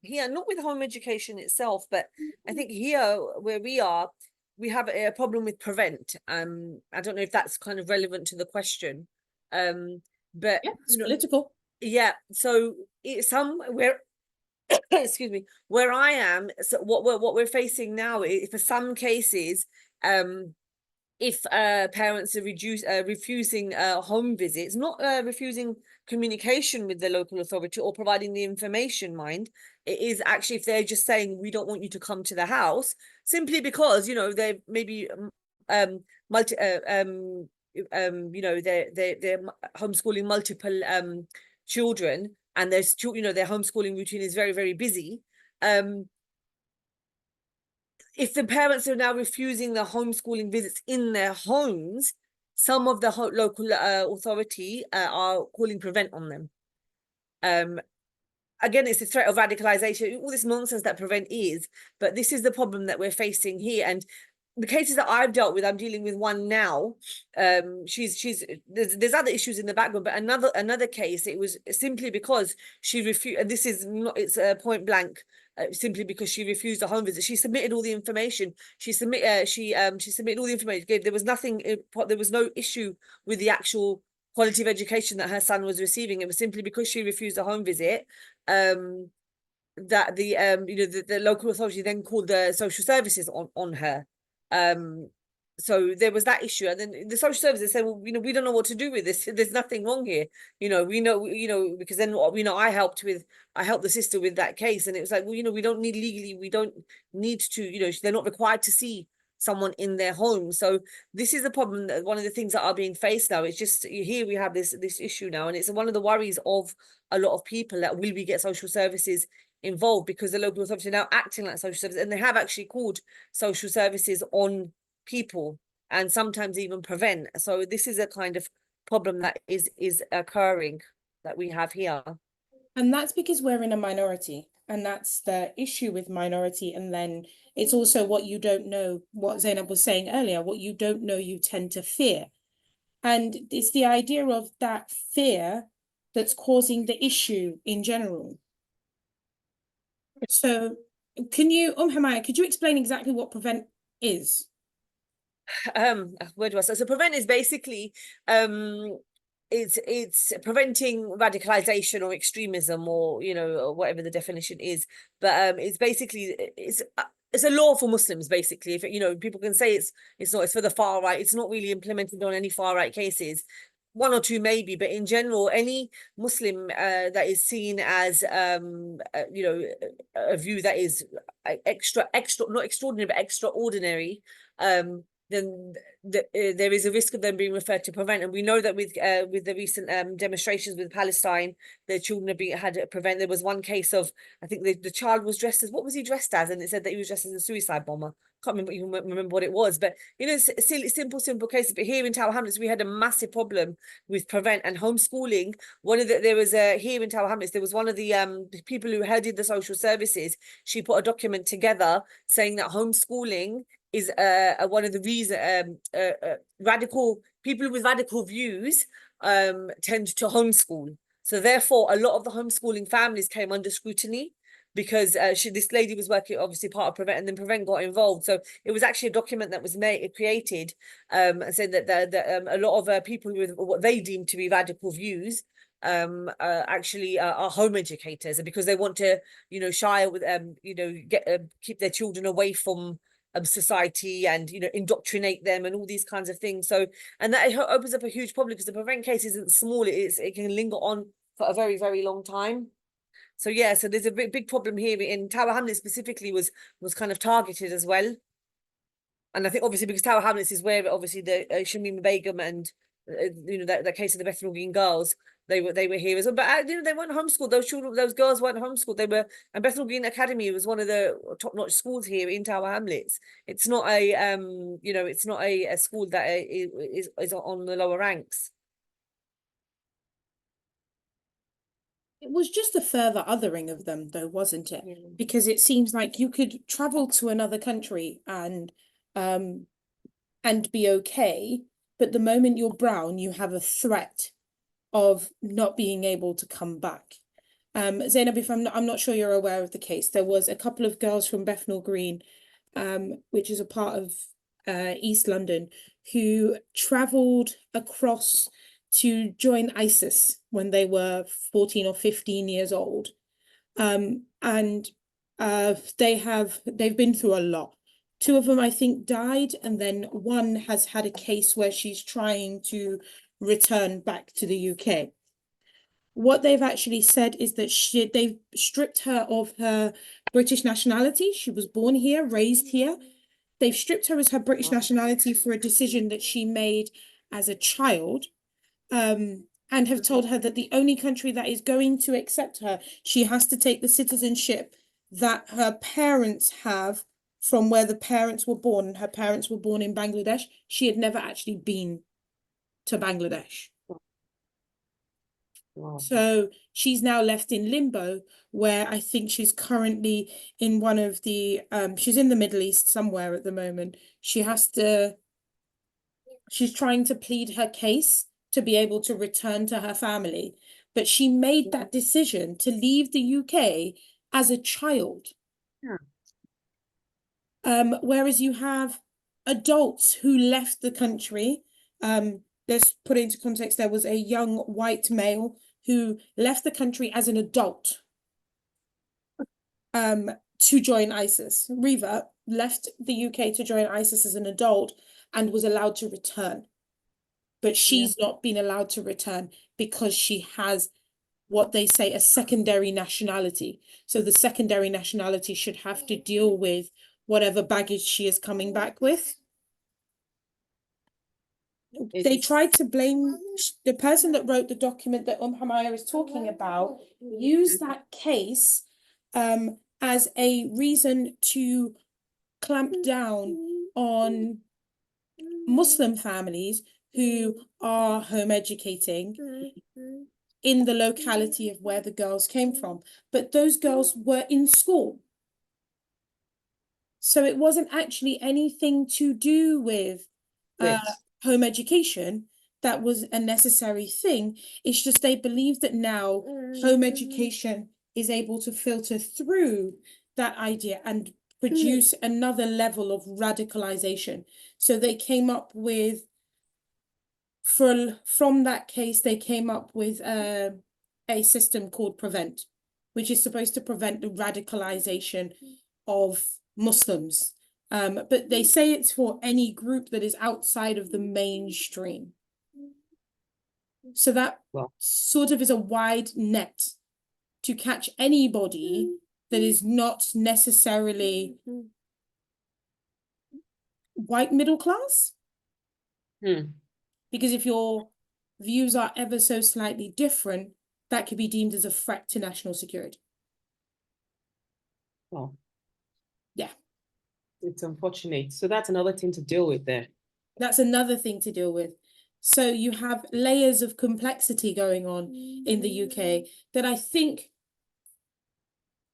here, not with home education itself, but I think here where we are, we have a problem with prevent. I don't know if that's kind of relevant to the question. But yeah, it's political. Yeah, so it's somewhere excuse me, where I am, so what we're facing now is, for some cases, if parents are refusing home visits, not refusing communication with the local authority or providing the information, mind, it is actually if they're just saying we don't want you to come to the house, simply because they maybe they're homeschooling multiple children, and there's their homeschooling routine is very, very busy. If the parents are now refusing the homeschooling visits in their homes, some of the local authority are calling prevent on them. again, it's the threat of radicalization, all this nonsense that Prevent is, but this is the problem that we're facing here. And the cases that I've dealt with, I'm dealing with one now. There's other issues in the background, but another case, it was simply because she refused, and this is not, it's point blank, simply because she refused a home visit. She submitted all the information. She submitted all the information. There was nothing, there was no issue with the actual quality of education that her son was receiving. It was simply because she refused a home visit. That the local authority then called the social services on her. So there was that issue, and then the social services said, well, we don't know what to do with this. There's nothing wrong here. We know, because then I helped the sister with that case, and it was like, well, we don't need legally, we don't need to, they're not required to see someone in their home. So this is the problem, that one of the things that are being faced now. It's just here we have this issue now, and it's one of the worries of a lot of people, that will we get social services involved, because the local authority are now acting like social services, and they have actually called social services on people, and sometimes even Prevent. So this is a kind of problem that is occurring, that we have here. And that's because we're in a minority, and that's the issue with minority. And then it's also what you don't know, what Zainab was saying earlier, what you don't know, you tend to fear. And it's the idea of that fear that's causing the issue in general. So can you, Himayah, could you explain exactly what Prevent is? Where do I start? So Prevent is basically it's preventing radicalization or extremism, or or whatever the definition is, but it's basically it's a law for Muslims, basically. If people can say it's not, it's for the far right. It's not really implemented on any far right cases, one or two maybe, but in general, any Muslim that is seen as a view that is extra not extraordinary but extraordinary, then there is a risk of them being referred to Prevent. And we know that with the recent demonstrations with Palestine, the children had Prevent. There was one case of, I think the child was dressed as, what was he dressed as? And it said that he was dressed as a suicide bomber. Can't remember what it was, but silly, simple cases. But here in Tower Hamlets, we had a massive problem with Prevent and homeschooling. There was here in Tower Hamlets, there was one of the people who headed the social services. She put a document together saying that homeschooling is one of the reasons radical people with radical views tend to homeschool. So therefore, a lot of the homeschooling families came under scrutiny, because this lady was working, obviously part of Prevent, and then Prevent got involved. So it was actually a document that was created, saying that a lot of people with what they deem to be radical views actually are home educators, and because they want to shy with keep their children away from society, and indoctrinate them and all these kinds of things. So, and that opens up a huge problem, because the Prevent case isn't small. It can linger on for a very, very long time. So yeah, so there's a big problem here in Tower Hamlets specifically, was kind of targeted as well. And I think obviously because Tower Hamlets is where obviously the Shamima Begum and that case of the Bethnal Green girls, they were here as well. But they weren't homeschooled. Those girls weren't homeschooled. And Bethnal Green Academy was one of the top-notch schools here in Tower Hamlets. It's not a it's not a school that is on the lower ranks. It was just a further othering of them, though, wasn't it? Yeah. Because it seems like you could travel to another country and be okay, but the moment you're brown, you have a threat of not being able to come back. Zainab, if I'm not sure you're aware of the case, there was a couple of girls from Bethnal Green, which is a part of East London, who travelled across to join ISIS when they were 14 or 15 years old. And they've been through a lot. Two of them, I think, died, and then one has had a case where she's trying to return back to the UK. What they've actually said is that they've stripped her of her British nationality. She was born here, raised here. They've stripped her of her British nationality for a decision that she made as a child, and have told her that the only country that is going to accept her, she has to take the citizenship that her parents have from where the parents were born. Her parents were born in Bangladesh. She had never actually been to Bangladesh. Wow. So she's now left in limbo, where I think she's currently in one of the she's in the Middle East somewhere at the moment. She's trying to plead her case to be able to return to her family, but she made that decision to leave the UK as a child. Yeah. Whereas you have adults who left the country. Let's put it into context, there was a young white male who left the country as an adult to join ISIS. Reva left the UK to join ISIS as an adult and was allowed to return. But she's not been allowed to return because she has what they say a secondary nationality. So the secondary nationality should have to deal with whatever baggage she is coming back with. They tried to blame the person that wrote the document that Himayah is talking about, use that case as a reason to clamp down on Muslim families who are home educating in the locality of where the girls came from. But those girls were in school. So it wasn't actually anything to do with home education that was a necessary thing. It's just they believe that now home education is able to filter through that idea and produce another level of radicalization. So they came up with, from that case, they came up with a system called Prevent, which is supposed to prevent the radicalization of Muslims. But they say it's for any group that is outside of the mainstream. So that sort of is a wide net to catch anybody that is not necessarily white middle class. Because if your views are ever so slightly different, that could be deemed as a threat to national security. Well, yeah. It's unfortunate. So that's another thing to deal with there. That's another thing to deal with. So you have layers of complexity going on in the UK that I think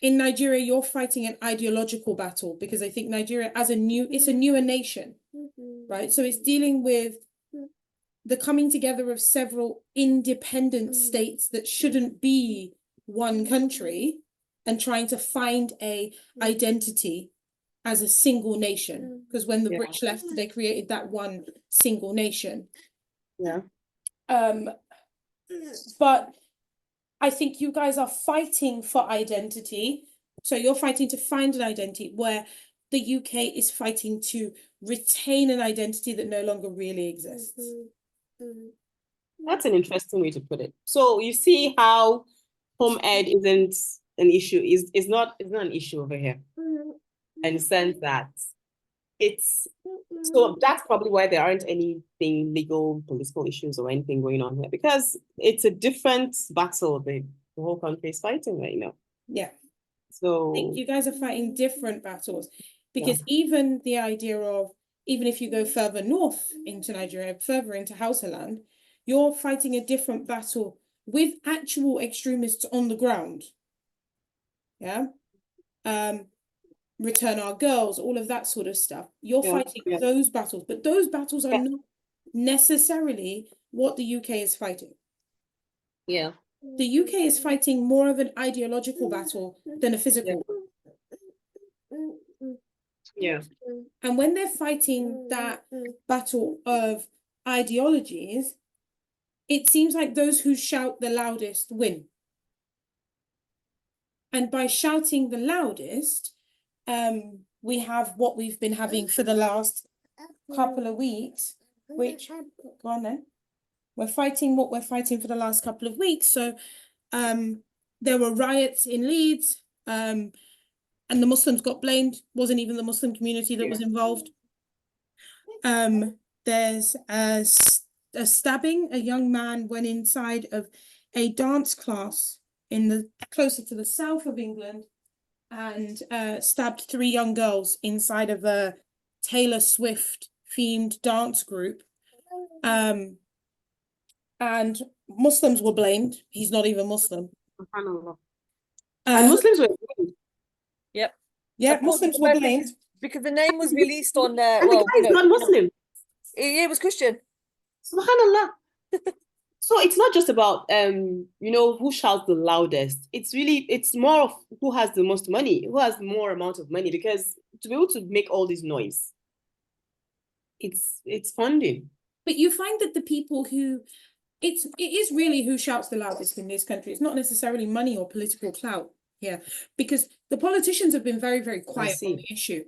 in Nigeria, you're fighting an ideological battle, because I think Nigeria it's a newer nation, right? So it's dealing with the coming together of several independent states that shouldn't be one country and trying to find a identity as a single nation. Because when the British left, they created that one single nation. Yeah. But I think you guys are fighting for identity. So you're fighting to find an identity, where the UK is fighting to retain an identity that no longer really exists. That's an interesting way to put it. So you see how home ed isn't an issue, is not an issue over here. In the sense that so that's probably why there aren't anything legal, political issues or anything going on here, because it's a different battle the whole country is fighting right now. Yeah. So I think you guys are fighting different battles, because even the idea of, even if you go further north into Nigeria, further into Hausaland, you're fighting a different battle with actual extremists on the ground. Yeah. Return Our Girls, all of that sort of stuff. You're fighting those battles, but those battles are not necessarily what the UK is fighting. Yeah. The UK is fighting more of an ideological battle than a physical one. Yeah. And when they're fighting that battle of ideologies, it seems like those who shout the loudest win. And by shouting the loudest, we have what we've been having for the last couple of weeks, which, go on then. We're fighting what we're fighting for the last couple of weeks. So there were riots in Leeds, and the Muslims got blamed. Wasn't even the Muslim community that was involved. There's a stabbing. A young man went inside of a dance class closer to the south of England and stabbed 3 young girls inside of a Taylor Swift themed dance group. and Muslims were blamed. He's not even Muslim. SubhanAllah. And Muslims were blamed. Yep. Yeah, Of course, Muslims were because- blamed. because the name was released on And the guy is not Muslim. Yeah, it was Christian. SubhanAllah. So it's not just about who shouts the loudest. It's more of who has the most money, who has more amount of money, because to be able to make all this noise, it's funding. But you find that the people who it is really who shouts the loudest in this country. It's not necessarily money or political clout here, because the politicians have been very, very quiet on the issue.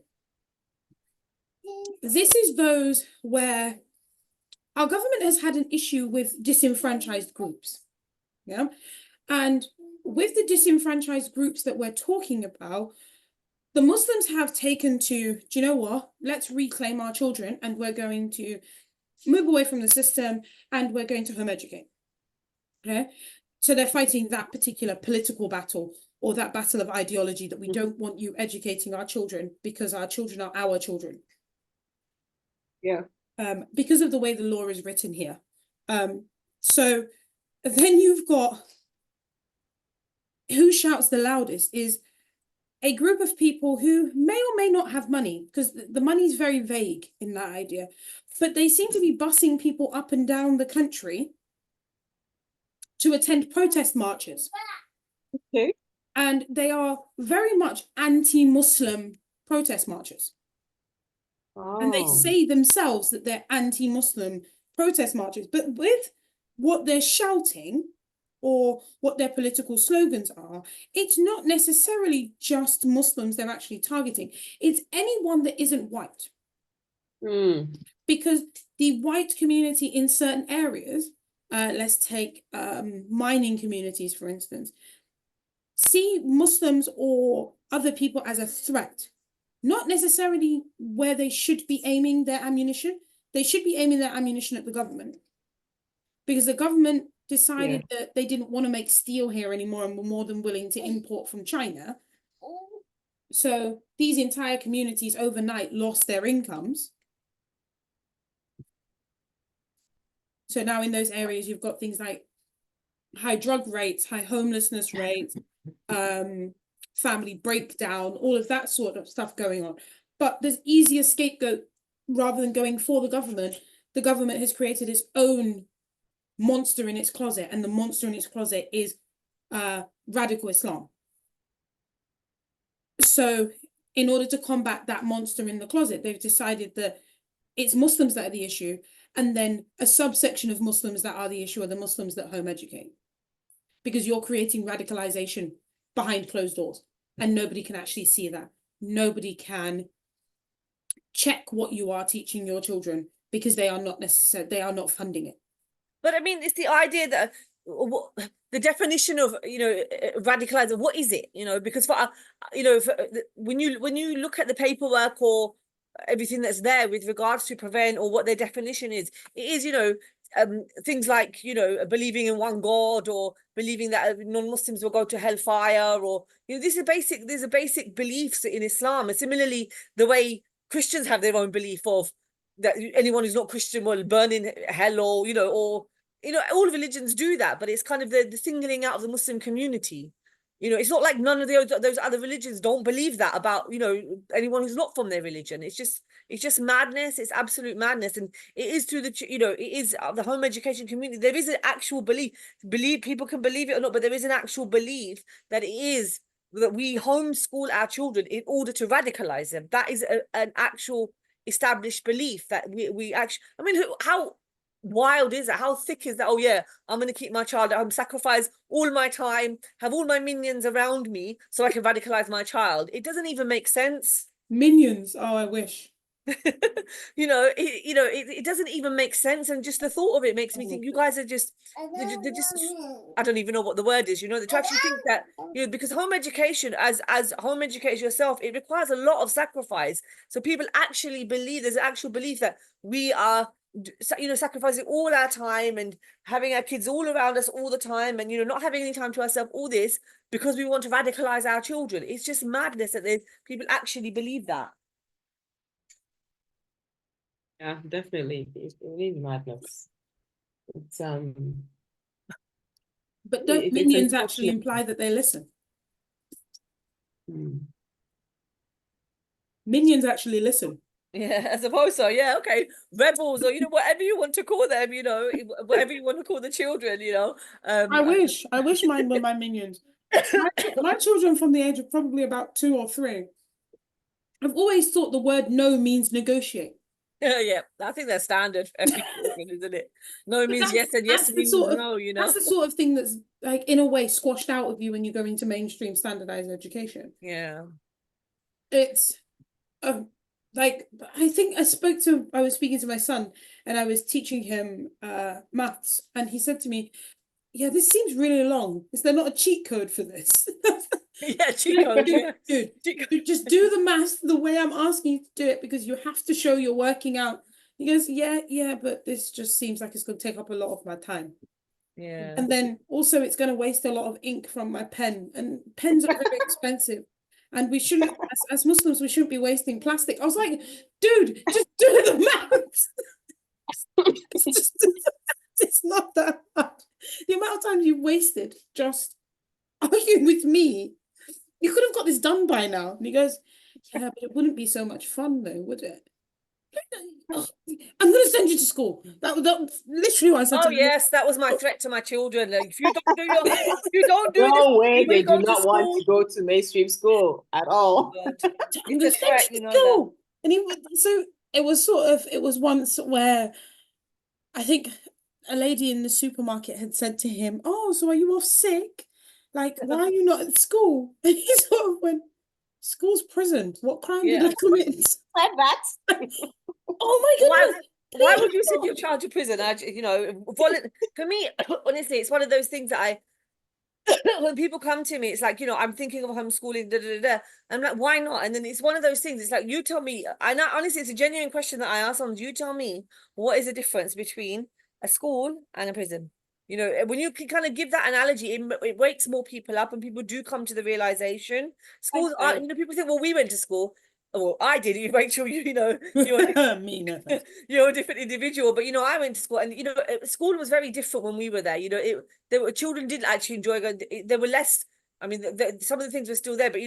This is those where our government has had an issue with disenfranchised groups. Yeah. And with the disenfranchised groups that we're talking about, the Muslims have taken to, do you know what? Let's reclaim our children, and we're going to move away from the system, and we're going to home educate. Okay. So they're fighting that particular political battle, or that battle of ideology, that we don't want you educating our children because our children are our children. Yeah. Because of the way the law is written here. So then you've got who shouts the loudest is a group of people who may or may not have money, because the money is very vague in that idea, but they seem to be bussing people up and down the country to attend protest marches. Okay. And they are very much anti-Muslim protest marches. And they say themselves that they're anti-Muslim protest marches, but with what they're shouting or what their political slogans are, it's not necessarily just Muslims they're actually targeting. It's anyone that isn't white. Because the white community in certain areas, let's take mining communities, for instance, see Muslims or other people as a threat. Not necessarily where they should be aiming their ammunition. They should be aiming their ammunition at the government. Because the government decided that they didn't want to make steel here anymore and were more than willing to import from China. So these entire communities overnight lost their incomes. So now in those areas, you've got things like high drug rates, high homelessness rates, family breakdown, all of that sort of stuff going on. But there's easier scapegoat rather than going for the government. The government has created its own monster in its closet, and the monster in its closet is radical Islam. So in order to combat that monster in the closet, they've decided that it's Muslims that are the issue, and then a subsection of Muslims that are the issue are the Muslims that home educate. Because you're creating radicalization behind closed doors, and nobody can actually see that. Nobody can check what you are teaching your children, because they are not funding it. But I mean, it's the idea that the definition of radicalizing, what is it? Because for when you look at the paperwork or everything that's there with regards to prevent, or what their definition is, it is things like believing in one God, or believing that non-Muslims will go to hellfire, or these are basic beliefs in Islam. And similarly, the way Christians have their own belief of that anyone who's not Christian will burn in hell, or all religions do that, but it's kind of the singling out of the Muslim community. It's not like none of those other religions don't believe that about anyone who's not from their religion. It's just madness. It's absolute madness, and it is through it is the home education community. There is an actual belief. People can believe it or not, but there is an actual belief that it is that we homeschool our children in order to radicalize them. That is an actual established belief that we actually. I mean, how wild is that? How thick is that? Oh yeah, I'm going to keep my child at home, sacrifice all my time, have all my minions around me so I can radicalize my child. It doesn't even make sense. Minions? Oh, I wish. It doesn't even make sense, and just the thought of it makes me think you guys are just they're just I don't even know what the word is, to actually think that because home education, as home education yourself, it requires a lot of sacrifice. So people actually believe, there's an actual belief that we are sacrificing all our time and having our kids all around us all the time, and not having any time to ourselves, all this because we want to radicalize our children. It's just madness that people actually believe that. Yeah, definitely. It is madness. It's But don't it's minions actually unfortunate. imply that they listen? Mm. Minions actually listen. Yeah, I suppose so. Yeah, okay. Rebels, or whatever you want to call them, whatever you want to call the children, I wish mine were my minions. My children from the age of probably about 2 or 3, I've always thought the word no means negotiate. yeah, I think that's standard for every children, isn't it? No But means yes, and yes means no, that's the sort of thing that's like in a way squashed out of you when you go into mainstream standardized education. Yeah. It's like I was speaking to my son and I was teaching him maths, and he said to me, yeah, this seems really long. Is there not a cheat code for this? Yeah, cheat code, yeah. Dude, Cheat code. dude, just do the math the way I'm asking you to do it because you have to show you're working out. He goes, yeah, but this just seems like it's going to take up a lot of my time. Yeah. And then also it's going to waste a lot of ink from my pen, and pens are very expensive. And we shouldn't, as Muslims, we shouldn't be wasting plastic. I was like, dude, just do the maths. It's not that hard. The amount of time you wasted just arguing with me, you could have got this done by now. And he goes, yeah, but it wouldn't be so much fun though, would it? I'm going to send you to school. That literally what I said Oh to him. yes, that was my threat to my children. Like, if you don't do No this, way, you they will go do to not want school. to go to mainstream school at all. I'm It's going a to send threat, you you to know that. school. And so it was once where I think a lady in the supermarket had said to him, oh, so are you off sick? Like, why are you not at school? And he sort of went, school's prison. What crime did Yeah. I commit? Like that. Oh my goodness. Why would you send your child to prison? For me, honestly, it's one of those things that when people come to me, it's like, I'm thinking of homeschooling, da, da, da, da. I'm like, why not? And then it's one of those things. It's like, you tell me, honestly, it's a genuine question that I ask them. You tell me, what is the difference between a school and a prison? When you can kind of give that analogy, it wakes more people up and people do come to the realization. Schools are, people think, well, we went to school. Well, I did. Rachel, Me, no. you're a different individual, but I went to school, and school was very different when we were there. Children didn't actually enjoy going. There were less. I mean, some of the things were still there, but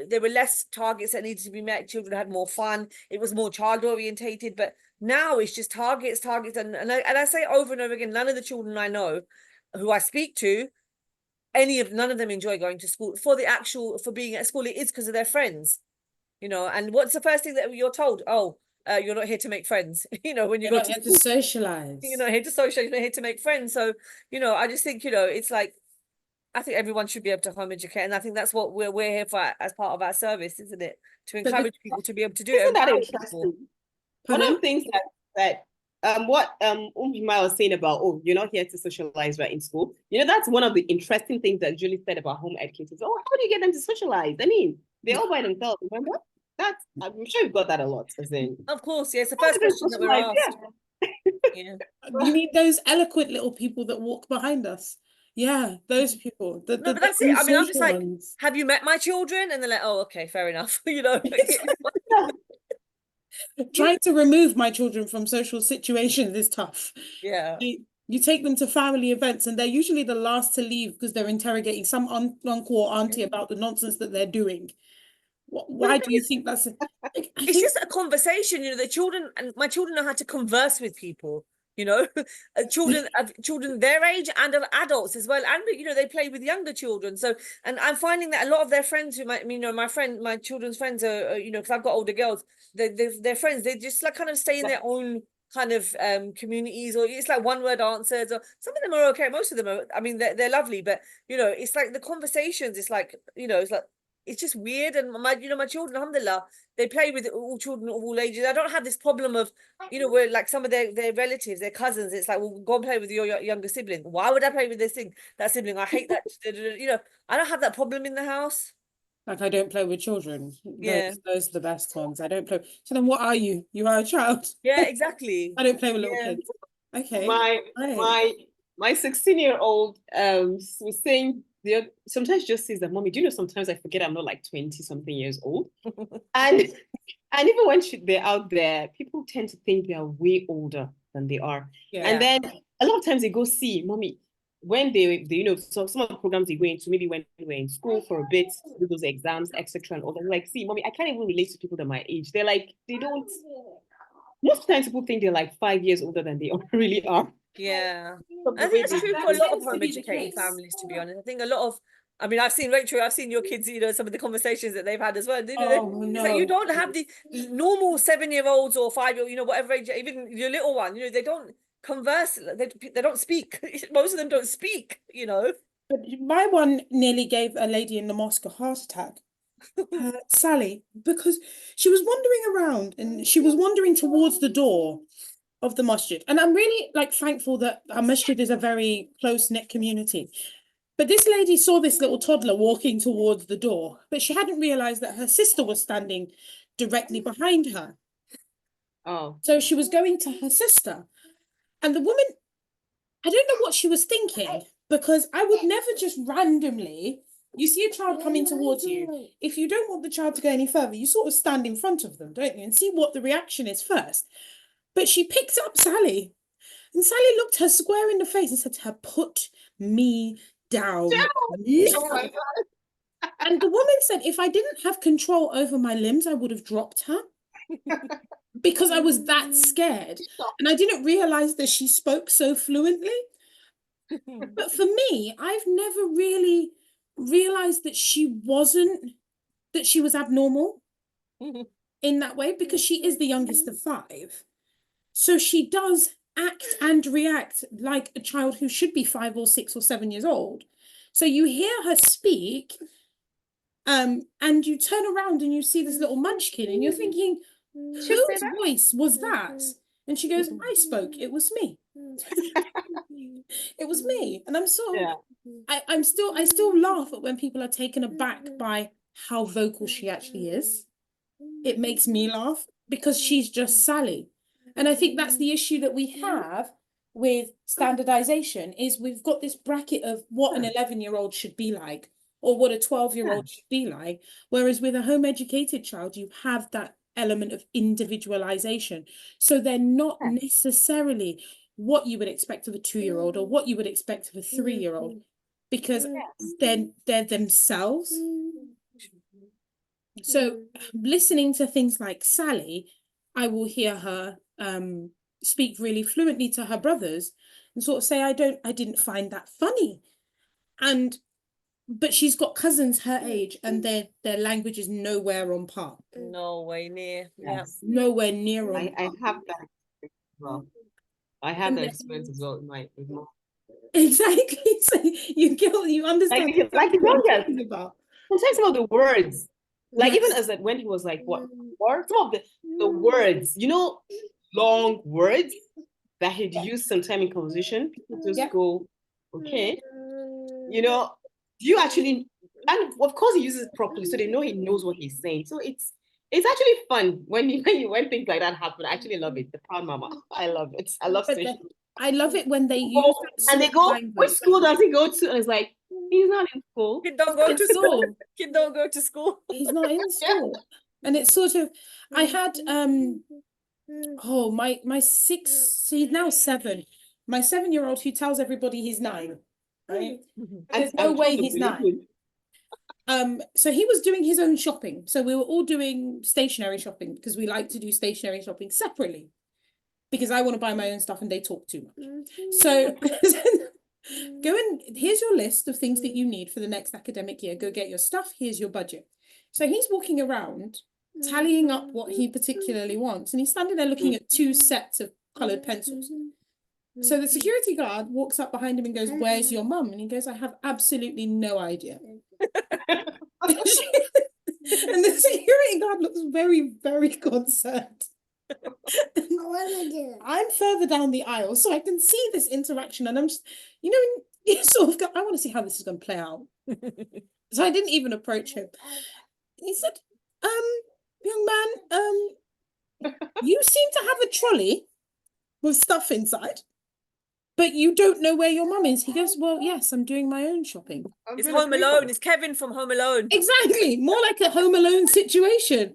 there were less targets that needed to be met. Children had more fun. It was more child orientated. But now it's just targets, and I say over and over again, none of the children I know, who I speak to, none of them enjoy going to school for being at school. It is because of their friends. And what's the first thing that you're told? Oh, you're not here to make friends. When you You're go not here to socialize. you're not here to socialize, you're not here to make friends. So, I just think, it's like, I think everyone should be able to home educate. And I think that's what we're here for as part of our service, isn't it? To encourage people to be able to do it. Isn't that interesting? One of the things that what Himayah was saying about, oh, you're not here to socialize right in school. That's one of the interesting things that Julie said about home educators. Oh, how do you get them to socialize? I mean, they're all by themselves, remember? I'm sure you've got that a lot, as in. Of course, yes. The first question that we're asked. Yeah. You mean those eloquent little people that walk behind us? Yeah, those people. No, but that's it. I mean, I'm just like, have you met my children? And they're like, oh, okay, fair enough. Trying to remove my children from social situations is tough. Yeah. You take them to family events and they're usually the last to leave because they're interrogating some uncle or auntie about the nonsense that they're doing. Why do you think that's it's just a conversation? The children, and my children know how to converse with people, children their age and of adults as well, and they play with younger children. So, and I'm finding that a lot of their friends my children's friends are because I've got older girls, their friends, they just like kind of stay in their own kind of communities, or it's like one word answers, or some of them are okay, most of them are, I mean, they're lovely, but it's like the conversations, it's like it's like, it's just weird. And my children, alhamdulillah, they play with all children of all ages. I don't have this problem of, where like some of their relatives, their cousins, it's like, well, go and play with your younger sibling. Why would I play with that sibling? I hate that. I don't have that problem in the house. Like, I don't play with children. Yeah. Those are the best ones. I don't play. So then what are you? You are a child. Yeah, exactly. I don't play with little kids. Okay. My 16-year-old was saying, sometimes just says that, mommy, do you know, sometimes I forget I'm not like 20 something years old. and even when they're out there, people tend to think they are way older than they are. Yeah. And then a lot of times they go see mommy when they so some of the programs they go into, maybe when they were in school for a bit, do those exams, etc. And all that. Like, see, mommy, I can't even relate to people that my age. They're like, they don't. Most times people think they're like 5 years older than they really are. Yeah. From the I way think it's they true do for a lot of tends to home be the educated case. families, to be honest. I think a lot of, I mean, I've seen Rachel, I've seen your kids, some of the conversations that they've had as well. Oh, It's like you no. don't have the normal 7-year-olds or 5-year, whatever age, even your little one, they don't converse, they don't speak. Most of them don't speak. But my one nearly gave a lady in the mosque a heart attack. Sally, because she was wandering around and she was wandering towards the door of the masjid. And I'm really thankful that our masjid is a very close-knit community. But this lady saw this little toddler walking towards the door, but she hadn't realized that her sister was standing directly behind her. Oh. So she was going to her sister. And the woman, I don't know what she was thinking, because I would never just randomly, you see a child coming towards you, if you don't want the child to go any further, you sort of stand in front of them, don't you, and see what the reaction is first. But she picked up Sally, and Sally looked her square in the face and said to her, "Put me down now." And the woman said, if I didn't have control over my limbs, I would have dropped her. Because I was that scared. And I didn't realize that she spoke so fluently. But for me, I've never really realized that she was abnormal in that way, because she is the youngest of 5. So she does act and react like a child who should be 5 or 6 or 7 years old. So you hear her speak, and you turn around and you see this little munchkin and you're thinking, whose voice was that? And she goes, I spoke, it was me. It was me. And I'm I still laugh at when people are taken aback by how vocal she actually is. It makes me laugh because she's just Sally. And I think that's the issue that we have with standardization, is we've got this bracket of what an 11-year-old should be like, or what a 12-year-old should be like. Whereas with a home educated child, you have that element of individualization. So they're not necessarily what you would expect of a 2-year-old or what you would expect of a 3-year-old, because they're themselves. So listening to things like Sally, I will hear her speak really fluently to her brothers and sort of say, I didn't find that funny. But she's got cousins her age and their language is nowhere on par. No way near. Yes. Nowhere near on I par. have that experience as well. I had that experience as well with my Exactly. So you understand like the what I'm youngest. talking about. Sometimes some of the words, like Yes. even as that when he was like what, or some of the words, long words that he'd use sometime in conversation, people just go, okay, do you actually, and of course he uses it properly, so they know he knows what he's saying. So it's actually fun when things like that happen. I actually love it. The proud mama, I love it. I love it. I love it when they use that and they go, which school does he go to? And it's like, he's not in school. Kid don't go to school. Kid don't go to school. He's not in school. And it's sort of, I had my 6, he's now 7. My 7-year-old who tells everybody he's 9. Right? There's no way he's 9. So he was doing his own shopping. So we were all doing stationery shopping because we like to do stationery shopping separately, because I want to buy my own stuff and they talk too much. So here's your list of things that you need for the next academic year. Go get your stuff. Here's your budget. So he's walking around tallying up what he particularly wants. And he's standing there looking at 2 sets of colored pencils. So the security guard walks up behind him and goes, "Where's your mum?" And he goes, "I have absolutely no idea." And the security guard looks very, very concerned. I'm further down the aisle, so I can see this interaction, and I'm just, you sort of go, I want to see how this is going to play out. So I didn't even approach him. He said, young man, you seem to have a trolley with stuff inside, but you don't know where your mum is. He goes, "Well, yes, I'm doing my own shopping." It's Home Alone. It's Kevin from Home Alone. Exactly. More like a Home Alone situation.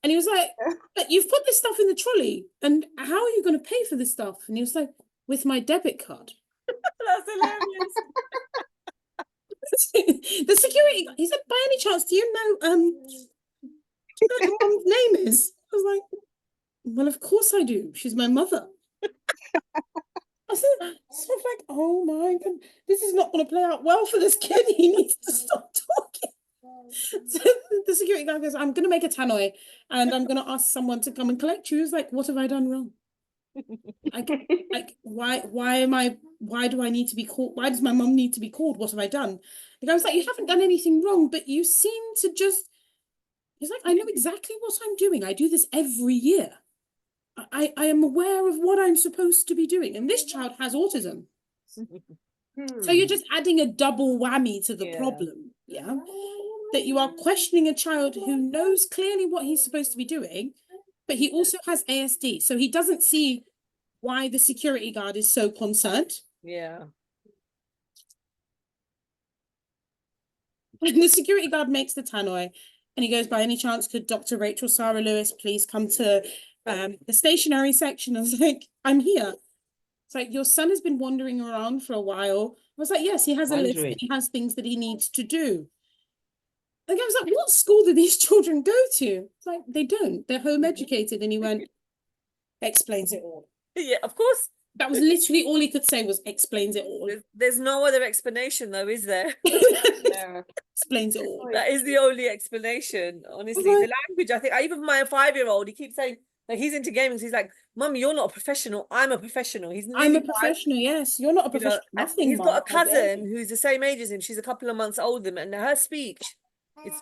And he was like, "But you've put this stuff in the trolley, and how are you going to pay for this stuff?" And he was like, "With my debit card." That's hilarious. The security guy, he said, "By any chance, do you know what your mom's name is?" I was like, "Well, of course I do. She's my mother." I said, so like, oh my God, this is not going to play out well for this kid. He needs to stop talking. So the security guy goes, "I'm going to make a tannoy and I'm going to ask someone to come and collect you." He was like, "What have I done wrong? Like, why do I need to be called? Why does my mum need to be called? What have I done?" The guy was like, "You haven't done anything wrong, but you seem to just," he's like, "I know exactly what I'm doing. I do this every year. I am aware of what I'm supposed to be doing. And this child has autism. So you're just adding a double whammy to the problem. Yeah. That you are questioning a child who knows clearly what he's supposed to be doing, but he also has ASD. So he doesn't see why the security guard is so concerned. Yeah. And the security guard makes the tannoy and he goes, "By any chance, could Dr. Rachel Sara Lewis please come to the stationery section?" I was like, "I'm here." It's like, "Your son has been wandering around for a while." I was like, "Yes, he has a list and he has things that he needs to do." Like, I was like, "What school do these children go to?" It's like, "They don't. They're home educated." And he went, "Explains it all." Yeah, of course. That was literally all he could say was "explains it all." There's no other explanation though, is there? Yeah. Explains it all. That is the only explanation, honestly. The language, I think, even my 5-year-old, he keeps saying, like, he's into gaming, so he's like, "Mum, you're not a professional. I'm a professional." He's "I'm a nearly 5, professional." Yes, you're not a you know, professional. and Nothing, he's Mum. got a How dare cousin you. who's the same age as him. She's a couple of months older than him, and her speech,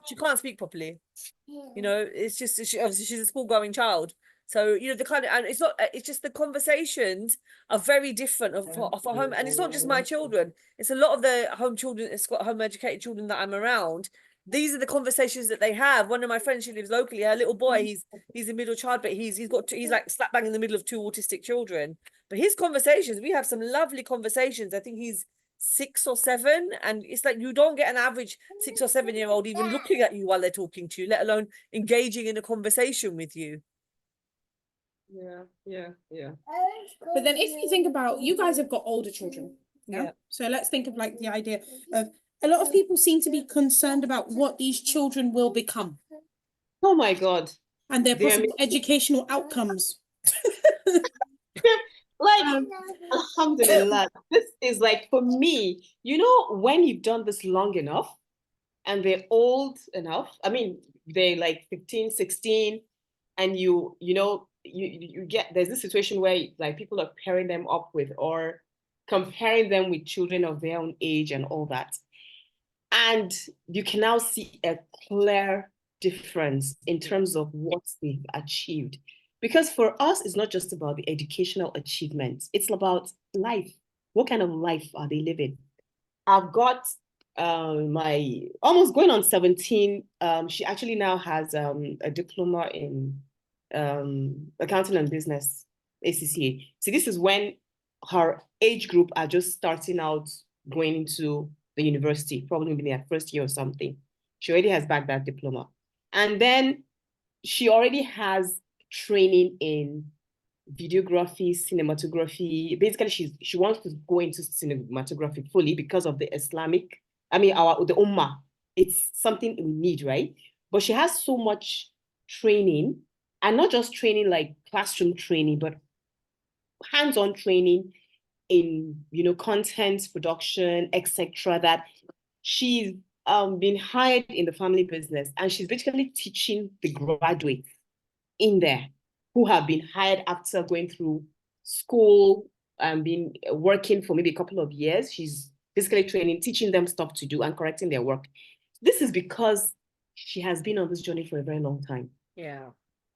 she can't speak properly. You know, it's just obviously she's a school-going child. So, you know, the kind of, and it's not, it's just the conversations are very different of a home. And it's not just my children, it's a lot of the home children, it's got home educated children that I'm around. These are the conversations that they have. One of my friends, she lives locally, her little boy, he's a middle child, but he's like slap bang in the middle of 2 autistic children. But his conversations, we have some lovely conversations. I think he's 6 or 7, and it's like you don't get an average 6 or 7-year-old even looking at you while they're talking to you, let alone engaging in a conversation with you. Yeah. But then if you think about, you guys have got older children. Yeah. So let's think of like the idea of, a lot of people seem to be concerned about what these children will become Oh my God. and their They're possible educational outcomes. Like, alhamdulillah, this is like, for me, you know, when you've done this long enough and they're old enough, I mean, they're like 15, 16, and you know, you get, there's this situation where like people are pairing them up with or comparing them with children of their own age and all that. And you can now see a clear difference in terms of what they've achieved. Because for us, it's not just about the educational achievements, it's about life. What kind of life are they living? I've got my almost going on 17. She actually now has a diploma in accounting and business, ACCA. So this is when her age group are just starting out going into the university, probably in their first year or something. She already has back that diploma. And then she already has training in videography, cinematography. Basically, she wants to go into cinematography fully because of the Islamic, the Ummah. It's something we need, right? But she has so much training, and not just training like classroom training, but hands-on training in, you know, content production, etc. That she's been hired in the family business, and she's basically teaching the graduates in there who have been hired after going through school and been working for maybe a couple of years. She's basically training, teaching them stuff to do and correcting their work. This is because she has been on this journey for a very long time. Yeah.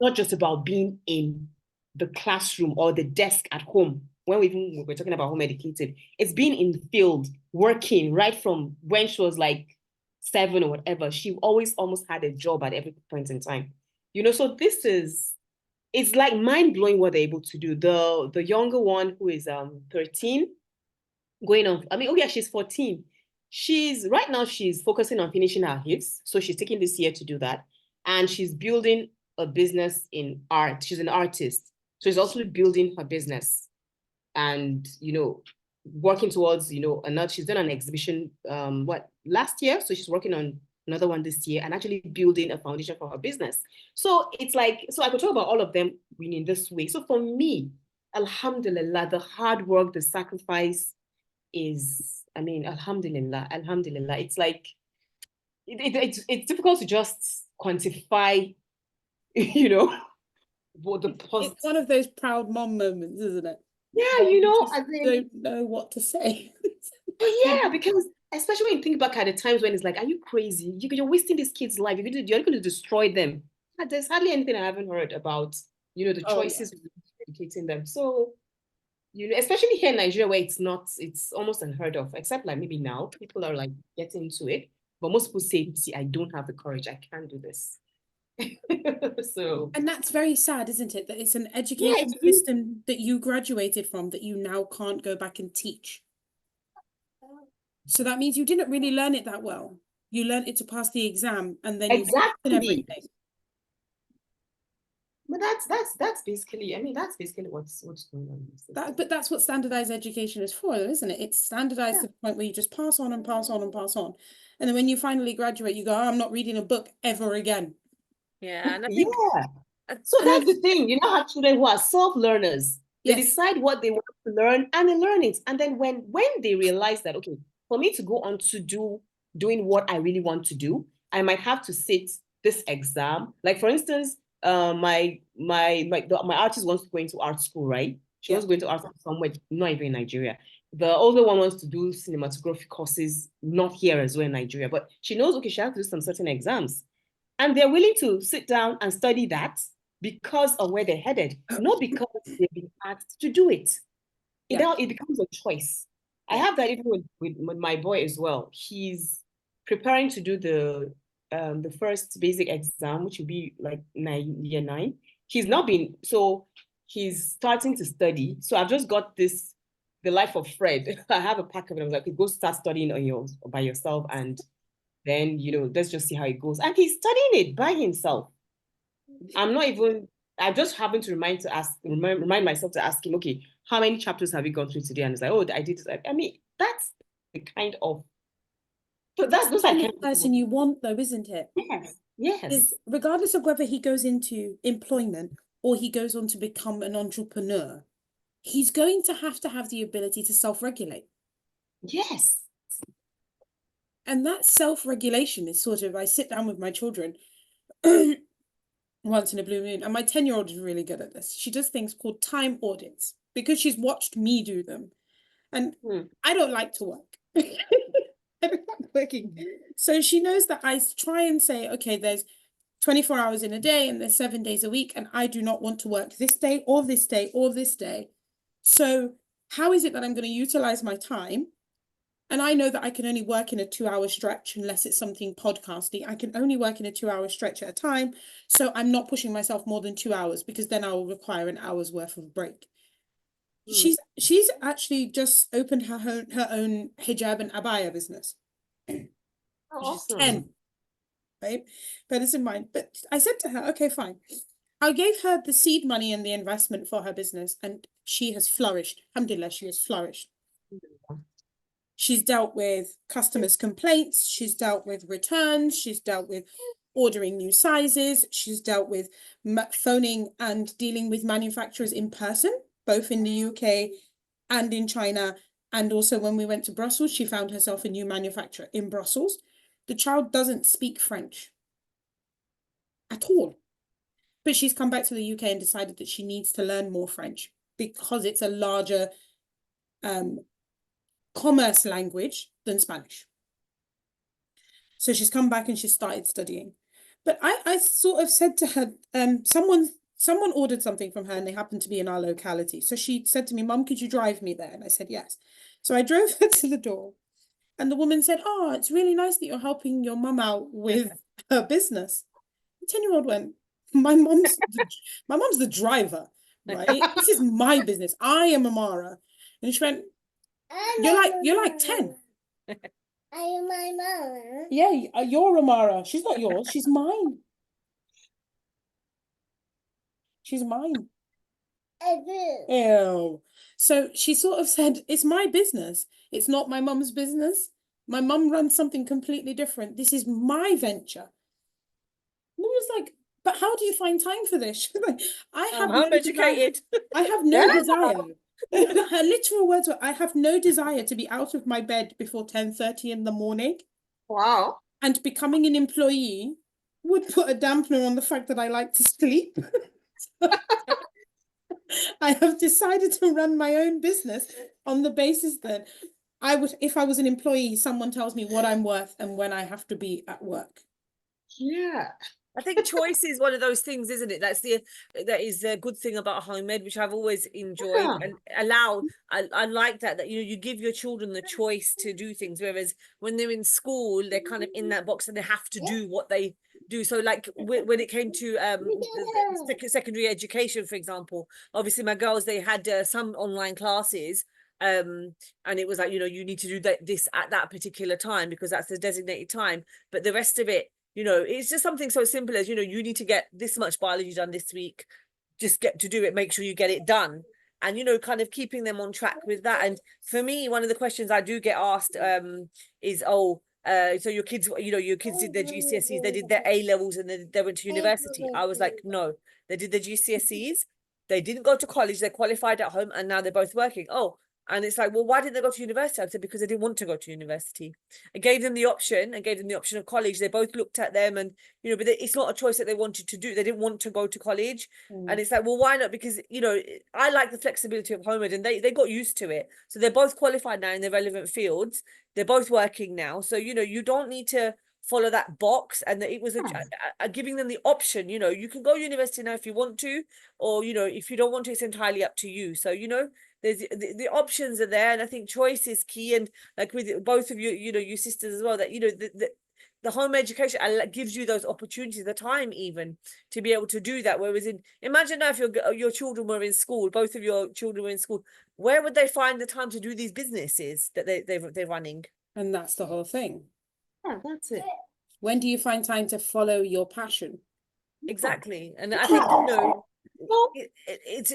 Not just about being in the classroom or the desk at home. When we're talking about home educated, it's being in the field, working right from when she was like 7 or whatever. She always almost had a job at every point in time. You know, so it's like mind-blowing what they're able to do. The younger one, who is 13, going on, she's 14. Right now she's focusing on finishing her hifz. So she's taking this year to do that. And she's building a business in art. She's an artist. So she's also building her business and, working towards, another, she's done an exhibition, last year? So she's working on another one this year and actually building a foundation for her business. So it's like, so I could talk about all of them winning this way. So for me, alhamdulillah, the hard work, the sacrifice is, alhamdulillah, it's like, it's difficult to just quantify, what the positive. It's one of those proud mom moments, isn't it? Yeah, I don't know what to say. Yeah, because especially when you think back at the times when it's like, are you crazy? You're wasting this kid's life. You're going to destroy them. There's hardly anything I haven't heard about, the choices educating them. So, especially here in Nigeria where it's almost unheard of, except like maybe now people are like getting into it. But most people say, see, I don't have the courage. I can't do this. So, and that's very sad, isn't it? That it's an education system that you graduated from that you now can't go back and teach. So that means you didn't really learn it that well. You learned it to pass the exam, and then you exactly everything. But that's basically, that's basically what's going on. But that's what standardized education is for, isn't it? It's standardized to the point where you just pass on and pass on and pass on. And then when you finally graduate, you go, oh, I'm not reading a book ever again. Yeah, and I think so that's the thing. You know, have children who are self-learners. They decide what they want to learn and they learn it. And then when they realize that, okay, for me to go on to doing what I really want to do, I might have to sit this exam. Like for instance, my artist wants to go into art school, right? She wants to go into art school somewhere, not even in Nigeria. The older one wants to do cinematography courses, not here as well in Nigeria. But she knows, okay, she has to do some certain exams. And they're willing to sit down and study that because of where they're headed, not because they've been asked to do it. It becomes a choice. I have that even with my boy as well. He's preparing to do the first basic exam, which will be like year 9. He's not been, so he's starting to study. So I've just got the life of Fred. I have a pack of it. I was like, go start studying by yourself, and then let's just see how it goes. And he's studying it by himself. I just happen to remind myself to ask him, okay, how many chapters have you gone through today? And it's like, oh, I did. That's the kind of, but that's the kind of person you want, though, isn't it? Yes. Is regardless of whether he goes into employment or he goes on to become an entrepreneur, he's going to have the ability to self-regulate. Yes. And that self-regulation is sort of, I sit down with my children once in a blue moon, and my 10-year-old is really good at this. She does things called time audits because she's watched me do them. And I don't like to work. I don't like working. So she knows that I try and say, okay, there's 24 hours in a day and there's 7 days a week, and I do not want to work this day or this day or this day. So how is it that I'm going to utilize my time? And I know that I can only work in a 2-hour stretch unless it's something podcasting. I can only work in a 2-hour stretch at a time. So I'm not pushing myself more than 2 hours because then I will require an hour's worth of break. She's actually just opened her own hijab and abaya business. She's 10, right? Bear this in mind. But I said to her, okay, fine. I gave her the seed money and the investment for her business, and she has flourished. Alhamdulillah, she has flourished. She's dealt with customers' complaints. She's dealt with returns. She's dealt with ordering new sizes. She's dealt with phoning and dealing with manufacturers in person, both in the UK and in China. And also when we went to Brussels, she found herself a new manufacturer in Brussels. The child doesn't speak French at all. But she's come back to the UK and decided that she needs to learn more French because it's a larger commerce language than Spanish. So she's come back and she started studying. But I sort of said to her, someone ordered something from her and they happened to be in our locality. So she said to me, Mum, could you drive me there? And I said, yes. So I drove her to the door and the woman said, oh, it's really nice that you're helping your mum out with her business. The 10-year-old went, my mom's the driver, right? This is my business. I am Amara. And she went, you're like 10. I am my mom. Yeah, you're Amara. She's not yours. She's mine. She's mine. Ew. So she sort of said, it's my business. It's not my mum's business. My mum runs something completely different. This is my venture. And I was like, but how do you find time for this? She's like, I have I'm no desire. educated. I have no Yeah. desire. Her literal words were, I have no desire to be out of my bed before 10:30 in the morning. Wow. And becoming an employee would put a dampener on the fact that I like to sleep. I have decided to run my own business on the basis that I would, if I was an employee, someone tells me what I'm worth and when I have to be at work. Yeah. I think choice is one of those things, isn't it? That is the good thing about homemade, which I've always enjoyed Yeah. and allowed. I like that you give your children the choice to do things, whereas when they're in school, they're kind of in that box and they have to do what they do. So like when it came to the secondary education, for example, obviously my girls, they had some online classes, and it was like, you need to do this at that particular time because that's the designated time, but the rest of it, it's just something so simple as, you need to get this much biology done this week. Just get to do it, make sure you get it done. And, kind of keeping them on track with that. And for me, one of the questions I do get asked is, so your kids, your kids did their GCSEs, they did their A levels and then they went to university. I was like, no, they did the GCSEs. They didn't go to college. They qualified at home and now they're both working. Oh, and it's like, well, why didn't they go to university? I said, because they didn't want to go to university. I gave them the option. I gave them the option of college. They both looked at them and, but it's not a choice that they wanted to do. They didn't want to go to college. And it's like, well, why not? Because, I like the flexibility of homemade and they got used to it. So they're both qualified now in their relevant fields. They're both working now. So, you don't need to follow that box. And it was giving them the option, you can go to university now if you want to, or, if you don't want to, it's entirely up to you. So, there's the options are there, and I think choice is key. And like with both of you, you sisters as well, that the home education gives you those opportunities, the time even to be able to do that. Whereas imagine now if your children were in school, both of your children were in school, where would they find the time to do these businesses that they're running? And that's the whole thing. Yeah, that's it. When do you find time to follow your passion? Exactly. And I think,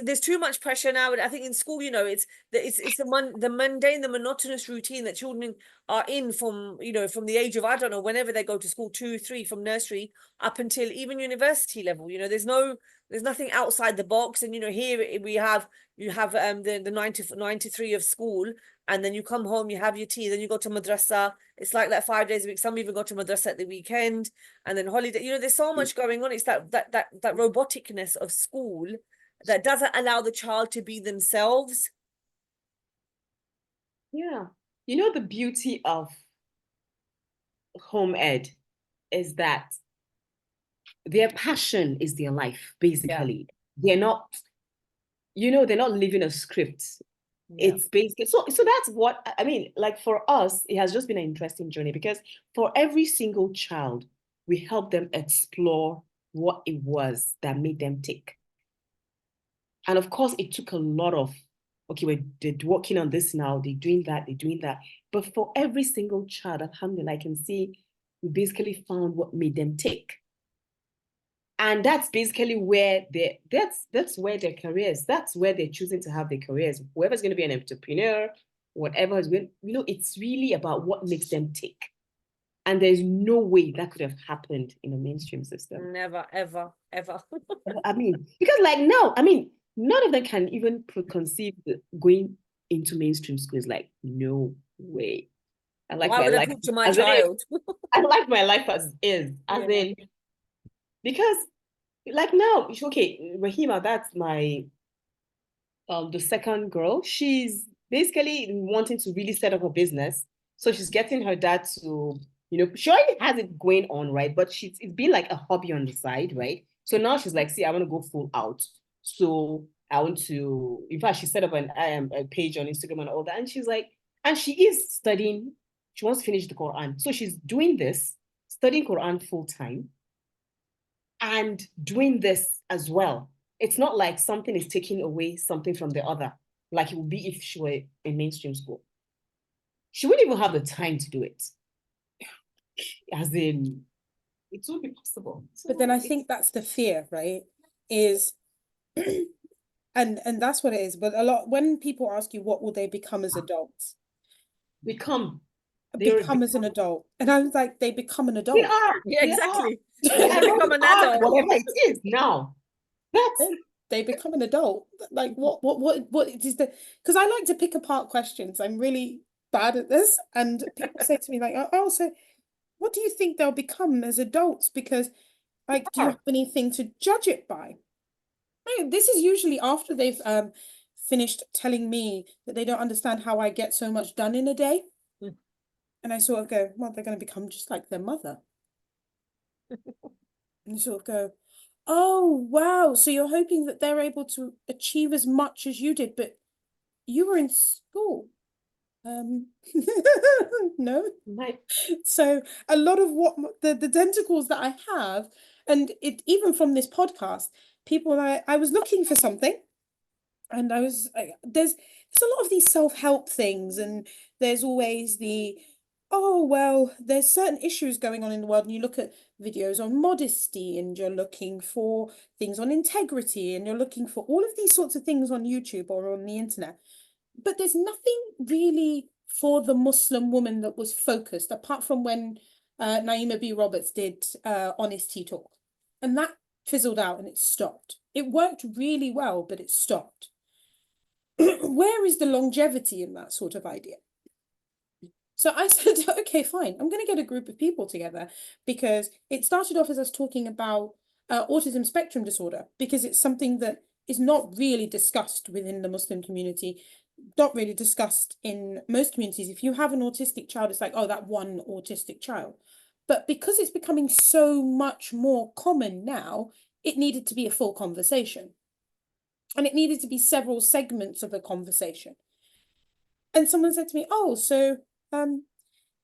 there's too much pressure now. I think in school, it's the mundane, the monotonous routine that children are in from the age of, I don't know, whenever they go to school, 2, 3, from nursery up until even university level. There's nothing outside the box. And here you have the 9 to 3 of school, and then you come home, you have your tea, then you go to madrasa. It's like that 5 days a week. Some even go to madrasa at the weekend, and then holiday. There's so much going on. It's that roboticness of school that doesn't allow the child to be themselves. Yeah. The beauty of home ed is that their passion is their life, basically. They're not, they're not living a script. Yeah. It's basically, so that's what, I mean, like for us, it has just been an interesting journey because for every single child, we help them explore what it was that made them tick. And of course, it took a lot of, okay, they're working on this now, they're doing that. But for every single child, alhamdulillah, I can see we basically found what made them tick. And that's basically where that's where their careers, that's where they're choosing to have their careers. Whoever's going to be an entrepreneur, whatever is going, it's really about what makes them tick. And there's no way that could have happened in a mainstream system. Never, ever, ever. I mean, because like now, I mean, none of them can even preconceive going into mainstream schools. Like, no way. I like Why my would I life talk to my child? I like my life as is. As in, because like now, okay, Rahima, that's my the second girl. She's basically wanting to really set up a business. So she's getting her dad to, she already has it going on, right? But it's been like a hobby on the side, right? So now she's like, see, I want to go full out. So I want to, in fact, she set up a page on Instagram and all that. And she's like, and she is studying, she wants to finish the Quran. So she's doing this, studying Quran full time, and doing this as well. It's not like something is taking away something from the other, like it would be if she were in mainstream school. She wouldn't even have the time to do it. As in, it would be possible. But then I think that's the fear, right? Is And that's what it is. But a lot, when people ask you what will they become as adults, Become. become as an adult, and I was like, they become an They adult. are. Yeah, They are. exactly. They You are become not an are adult. whatever it is now. That's They become an adult. Like what is the, because I like to pick apart questions. I'm really bad at this. And people say to me, like, oh, so what do you think they'll become as adults? Because, like, do you have anything to judge it by? No, this is usually after they've finished telling me that they don't understand how I get so much done in a day. Mm. And I sort of go, well, they're going to become just like their mother. And you sort of go, oh, wow. So you're hoping that they're able to achieve as much as you did, but you were in school. No. my So a lot of what the tentacles that I have, and it even from this podcast, people, I was looking for something, and I was there's a lot of these self-help things, and there's always the, oh well, there's certain issues going on in the world, and you look at videos on modesty, and you're looking for things on integrity, and you're looking for all of these sorts of things on YouTube or on the internet, but there's nothing really for the Muslim woman that was focused, apart from when Naima B. Roberts did Honest Tea Talk, and that fizzled out and it stopped. It worked really well, but it stopped. Where is the longevity in that sort of idea? So I said, okay, fine, I'm going to get a group of people together, because it started off as us talking about autism spectrum disorder, because it's something that is not really discussed within the Muslim community, not really discussed in most communities. If you have an autistic child, it's like, oh, that one autistic child. But because it's becoming so much more common now, it needed to be a full conversation. And it needed to be several segments of a conversation. And someone said to me, oh, so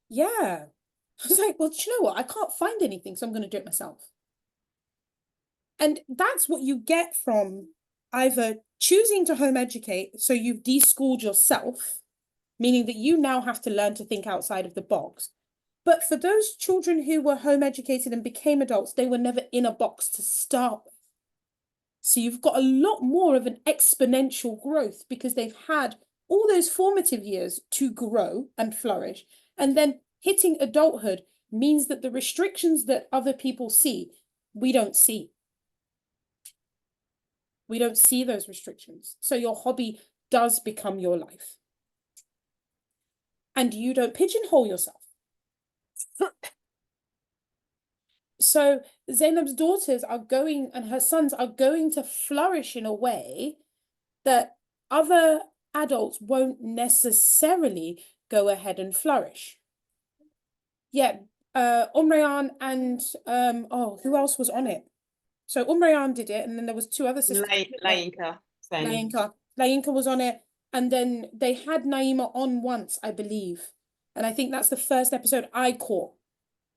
yeah. I was like, well, do you know what? I can't find anything, so I'm going to do it myself. And that's what you get from either choosing to home educate, so you've de-schooled yourself, meaning that you now have to learn to think outside of the box. But for those children who were home educated and became adults, they were never in a box to start with. So you've got a lot more of an exponential growth, because they've had all those formative years to grow and flourish. And then hitting adulthood means that the restrictions that other people see, we don't see. We don't see those restrictions. So your hobby does become your life. And you don't pigeonhole yourself. So Zainab's daughters are going, and her sons are going to flourish in a way that other adults won't necessarily go ahead and flourish. Yeah, Umrayan and oh, who else was on it? So Umrayan did it, and then there was two other sisters. Lainka. Lainka was on it, and then they had Naima on once, I believe. And I think that's the first episode I caught.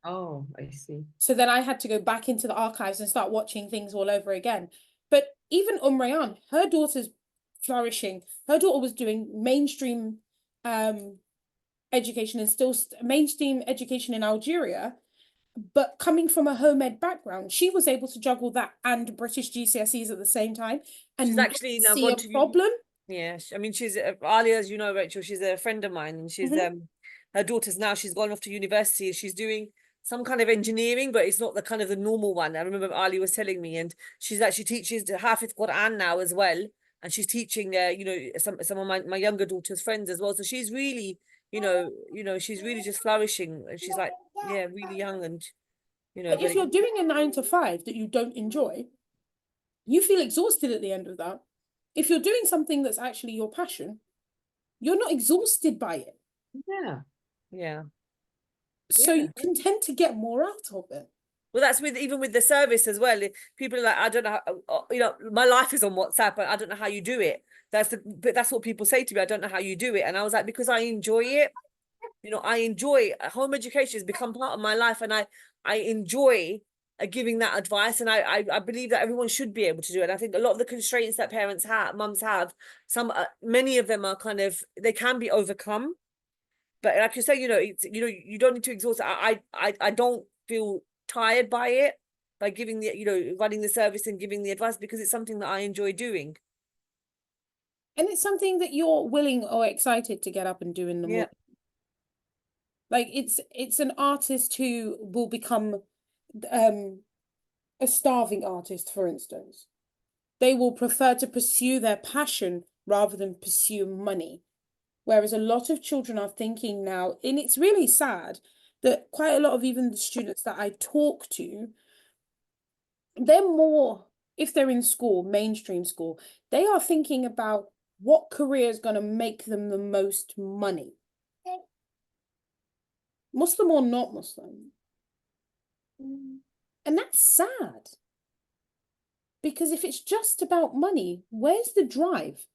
Oh, I see. So then I had to go back into the archives and start watching things all over again. But even Rayan, her daughter's flourishing. Her daughter was doing mainstream education, and still mainstream education in Algeria, but coming from a home ed background, she was able to juggle that and British GCSEs at the same time, and She's actually now see gone a to problem. Yeah, I mean, she's Alia, as you know, Rachel. She's a friend of mine, and she's her daughter's now. She's gone off to university. She's doing some kind of engineering, but it's not the kind of the normal one. I remember Ali was telling me, and she's actually teaches Hafiz Quran now as well, and she's teaching some of my younger daughter's friends as well. So she's really, she's really just flourishing. And she's like, yeah, really young, and But if you're doing a 9 to 5 that you don't enjoy, you feel exhausted at the end of that. If you're doing something that's actually your passion, you're not exhausted by it. Yeah. So you can tend to get more out of it. Well, that's even with the service as well. People are like, I don't know, my life is on WhatsApp, but I don't know how you do it. But that's what people say to me. I don't know how you do it, and I was like, because I enjoy it. I enjoy home education has become part of my life, and I enjoy giving that advice, and I believe that everyone should be able to do it. I think a lot of the constraints that mums have, many of them are they can be overcome. But like you say, it's you don't need to exhaust. I don't feel tired by it. by giving the, running the service and giving the advice, because it's something that I enjoy doing. And it's something that you're willing or excited to get up and do in the morning. Like it's an artist who will become a starving artist, for instance. They will prefer to pursue their passion rather than pursue money. Whereas a lot of children are thinking now, and it's really sad that quite a lot of even the students that I talk to, they're more, if they're in school, mainstream school, they are thinking about what career is going to make them the most money. Muslim or not Muslim. And that's sad. Because if it's just about money, where's the drive?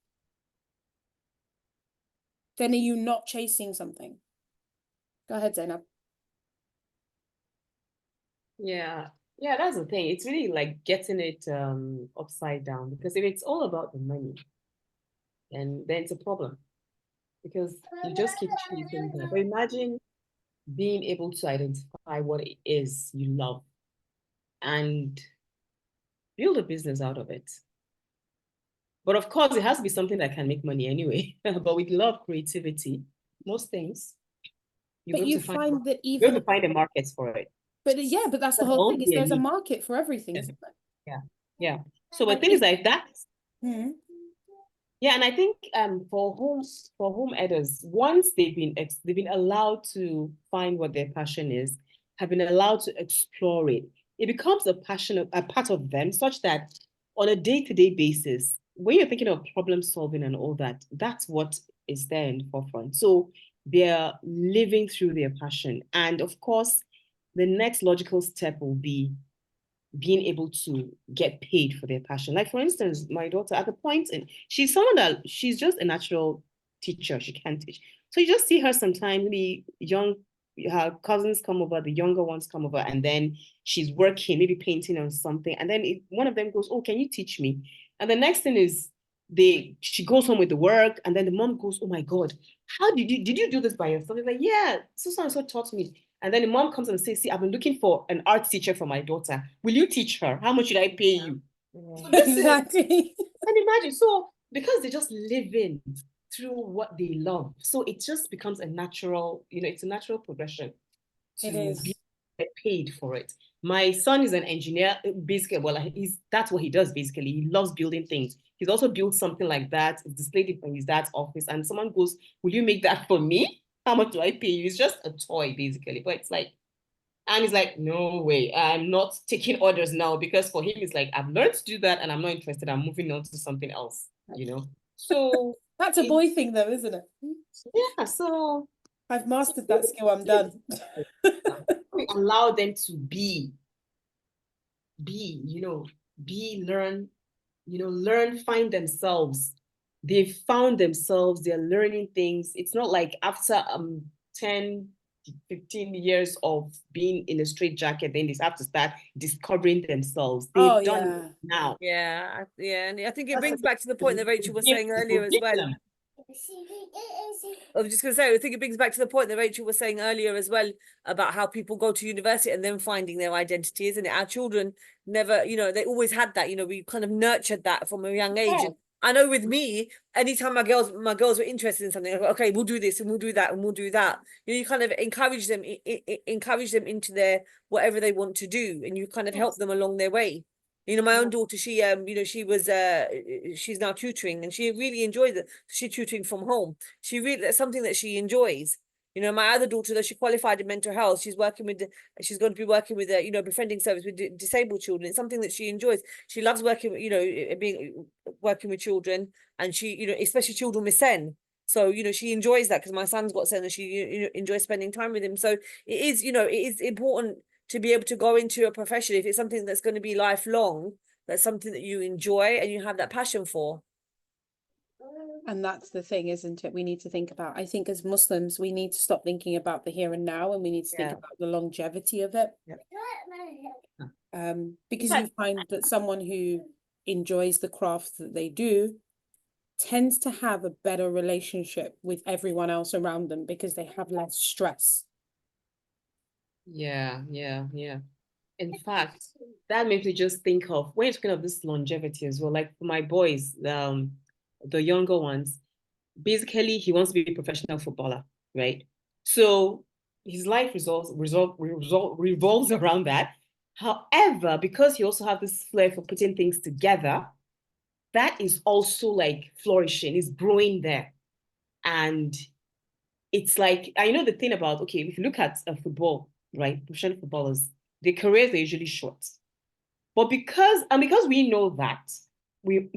Then are you not chasing something? Go ahead, Zainab. Yeah, that's the thing. It's really like getting it upside down, because if it's all about the money, and then it's a problem, because you just keep chasing that. But imagine being able to identify what it is you love and build a business out of it. But of course, it has to be something that can make money anyway. But we love creativity, most things. But you find that you're even to find the markets for it. But yeah, but that's the whole thing, is there's a market for everything, isn't there? Yeah. So the thing is like that. Hmm. Yeah, and I think for home editors, once they've been allowed to find what their passion is, have been allowed to explore it, it becomes a part of them, such that on a day-to-day basis, when you're thinking of problem solving and all that, that's what is there in the forefront. So they're living through their passion. And of course, the next logical step will be being able to get paid for their passion. Like, for instance, my daughter, at the point, and she's someone that she's just a natural teacher. She can teach. So you just see her sometimes, her cousins come over, the younger ones come over, and then she's working, maybe painting on something. And then one of them goes, "Oh, can you teach me?" And the next thing is she goes home with the work, and then the mom goes, "Oh my God, how did you do this by yourself?" It's like, "Yeah, so and so taught me." And then the mom comes and says, "See, I've been looking for an art teacher for my daughter. Will you teach her? How much should I pay you?" So Exactly. And imagine, so because they're just living through what they love, so it just becomes a natural, it's a natural progression to be paid for it. My son is an engineer, basically. Well, that's what he does basically. He loves building things. He's also built something like that. It's displayed in his dad's office, and someone goes, "Will you make that for me? How much do I pay you?" It's just a toy, basically. But it's like, and he's like, "No way, I'm not taking orders now," because for him, it's like, "I've learned to do that and I'm not interested. I'm moving on to something else, So that's a boy thing though, isn't it? Yeah, so I've mastered that skill, I'm done. We allow them to learn, find themselves. They've found themselves, they're learning things. It's not like after 10, 15 years of being in a straitjacket, then they have to start discovering themselves. They've done it now. Yeah, and I think it brings back to the point that Rachel was saying earlier as well. I was just going to say, I think it brings back to the point that Rachel was saying earlier as well, about how people go to university and then finding their identity, isn't it? Our children never, they always had that, we kind of nurtured that from a young age. And I know with me, anytime my girls were interested in something, like, okay, we'll do this and we'll do that and we'll do that. You kind of encourage them into their whatever they want to do, and you kind of help them along their way. My own daughter, she she's now tutoring, and she really enjoys it. She's tutoring from home. That's something that she enjoys. My other daughter, though, she qualified in mental health. She's going to be working with a, befriending service with disabled children. It's something that she enjoys. She loves working, working with children, and she, especially children with SEN. So, she enjoys that, because my son's got SEN, and she enjoys spending time with him. So it is important to be able to go into a profession, if it's something that's going to be lifelong, that's something that you enjoy and you have that passion for. And that's the thing, isn't it? We need to think about, I think as Muslims, we need to stop thinking about the here and now, and we need to think about the longevity of it. Because you find that someone who enjoys the craft that they do tends to have a better relationship with everyone else around them, because they have less stress. Yeah. In fact, that makes me just think of when you're talking of this longevity as well. Like for my boys, the younger ones, basically he wants to be a professional footballer, right? So his life revolves around that. However, because he also has this flair for putting things together, that is also like flourishing, is growing there. And it's like, I know the thing about, okay, if you look at football, right, professional footballers, their careers are usually short. But because we know that, we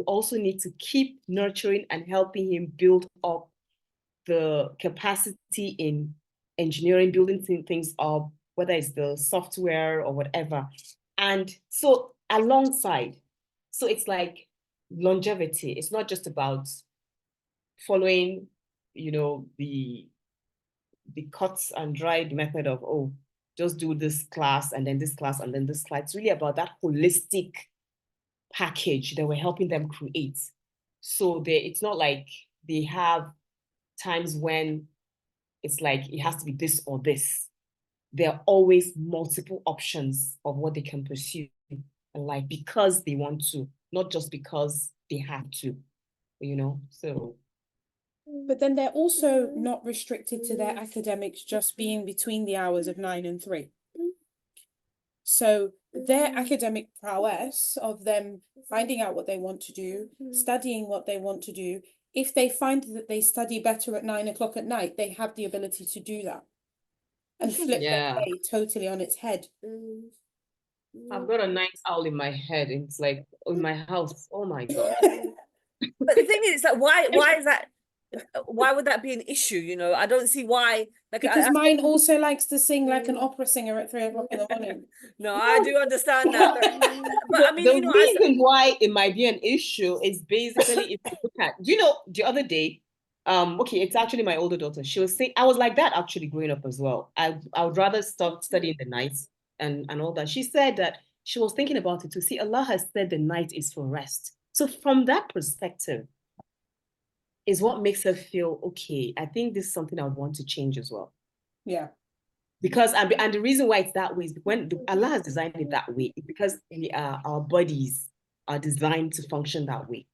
also need to keep nurturing and helping him build up the capacity in engineering, building things up, whether it's the software or whatever. And so alongside, so it's like longevity. It's not just about following, the cuts and dried method of, oh, just do this class and then this class and then this class. It's really about that holistic package that we're helping them create. So it's not like they have times when it's like it has to be this or this. There are always multiple options of what they can pursue in life because they want to, not just because they have to, so. But then they're also not restricted to their academics just being between the hours of 9 and 3. So their academic prowess of them finding out what they want to do, studying what they want to do, if they find that they study better at 9 o'clock at night, they have the ability to do that and flip their day totally on its head. I've got a night owl in my head. It's like in my house. Oh my God. But the thing is that why is that? Why would that be an issue? I don't see why. Like, because mine also likes to sing like an opera singer at 3 o'clock in the morning. No, I do understand that, but I mean, the reason why it might be an issue is basically if you look at, the other day, okay, it's actually my older daughter. She was saying, I was like that actually growing up as well. I would rather stop studying the nights and all that. She said that she was thinking about it to see Allah has said the night is for rest. So from that perspective, is what makes her feel, okay, I think this is something I would want to change as well. Yeah. Because, and the reason why it's that way is when Allah has designed it that way, it's because our bodies are designed to function that way.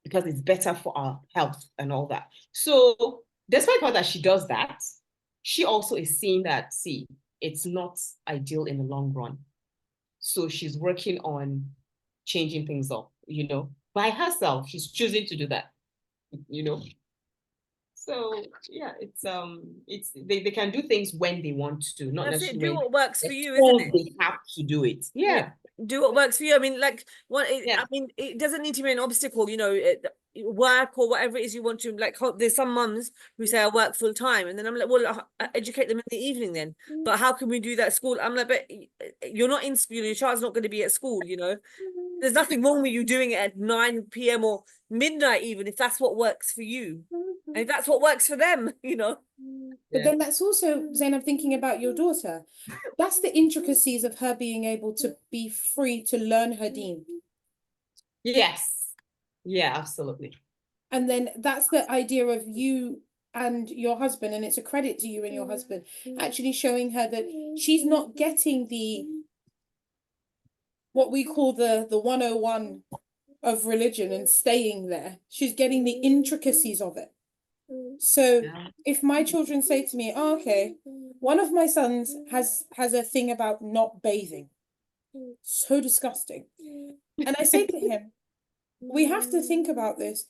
Because it's better for our health and all that. So despite the fact that she does that, she also is seeing that, it's not ideal in the long run. So she's working on changing things up, by herself. She's choosing to do that. So yeah, it's they can do things when they want to, not necessarily do what works for you, isn't it? They have to do it. Yeah. Do what works for you. I mean, like Yeah. I mean, it doesn't need to be an obstacle, work or whatever it is you want to, like, there's some mums who say I work full time, and then I'm like, well, I educate them in the evening then. But how can we do that at school? I'm like, but you're not in school, your child's not going to be at school, There's nothing wrong with you doing it at 9 p.m. or midnight, even if that's what works for you. And if that's what works for them, But then that's also, Zainab, thinking about your daughter. That's the intricacies of her being able to be free to learn her deen. Yes. Yeah, absolutely. And then that's the idea of you and your husband, and it's a credit to you and your husband, actually showing her that she's not getting what we call the 101 of religion and staying there. She's getting the intricacies of it. So if my children say to me, oh, okay, one of my sons has a thing about not bathing. So disgusting. And I say to him, we have to think about this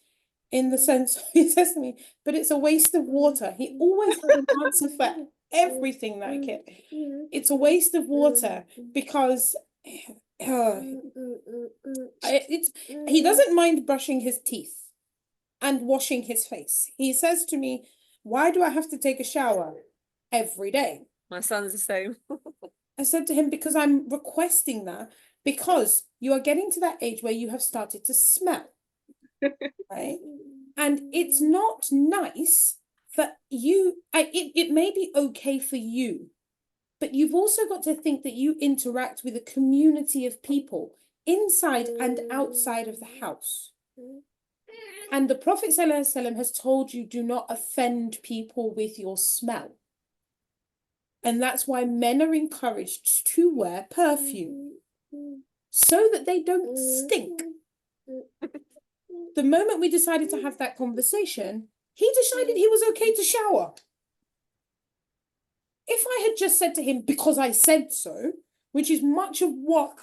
in the sense, he says to me, but it's a waste of water. He always has an answer for everything, that kid. It's a waste of water because he doesn't mind brushing his teeth and washing his face. He says to me, why do I have to take a shower every day? My son's the same. I said to him, because I'm requesting that, because you are getting to that age where you have started to smell, right? And it's not nice for you. It may be okay for you, but you've also got to think that you interact with a community of people inside and outside of the house. And the Prophet ﷺ has told you, do not offend people with your smell. And that's why men are encouraged to wear perfume so that they don't stink. The moment we decided to have that conversation, he decided he was okay to shower. If I had just said to him, because I said so, which is much of what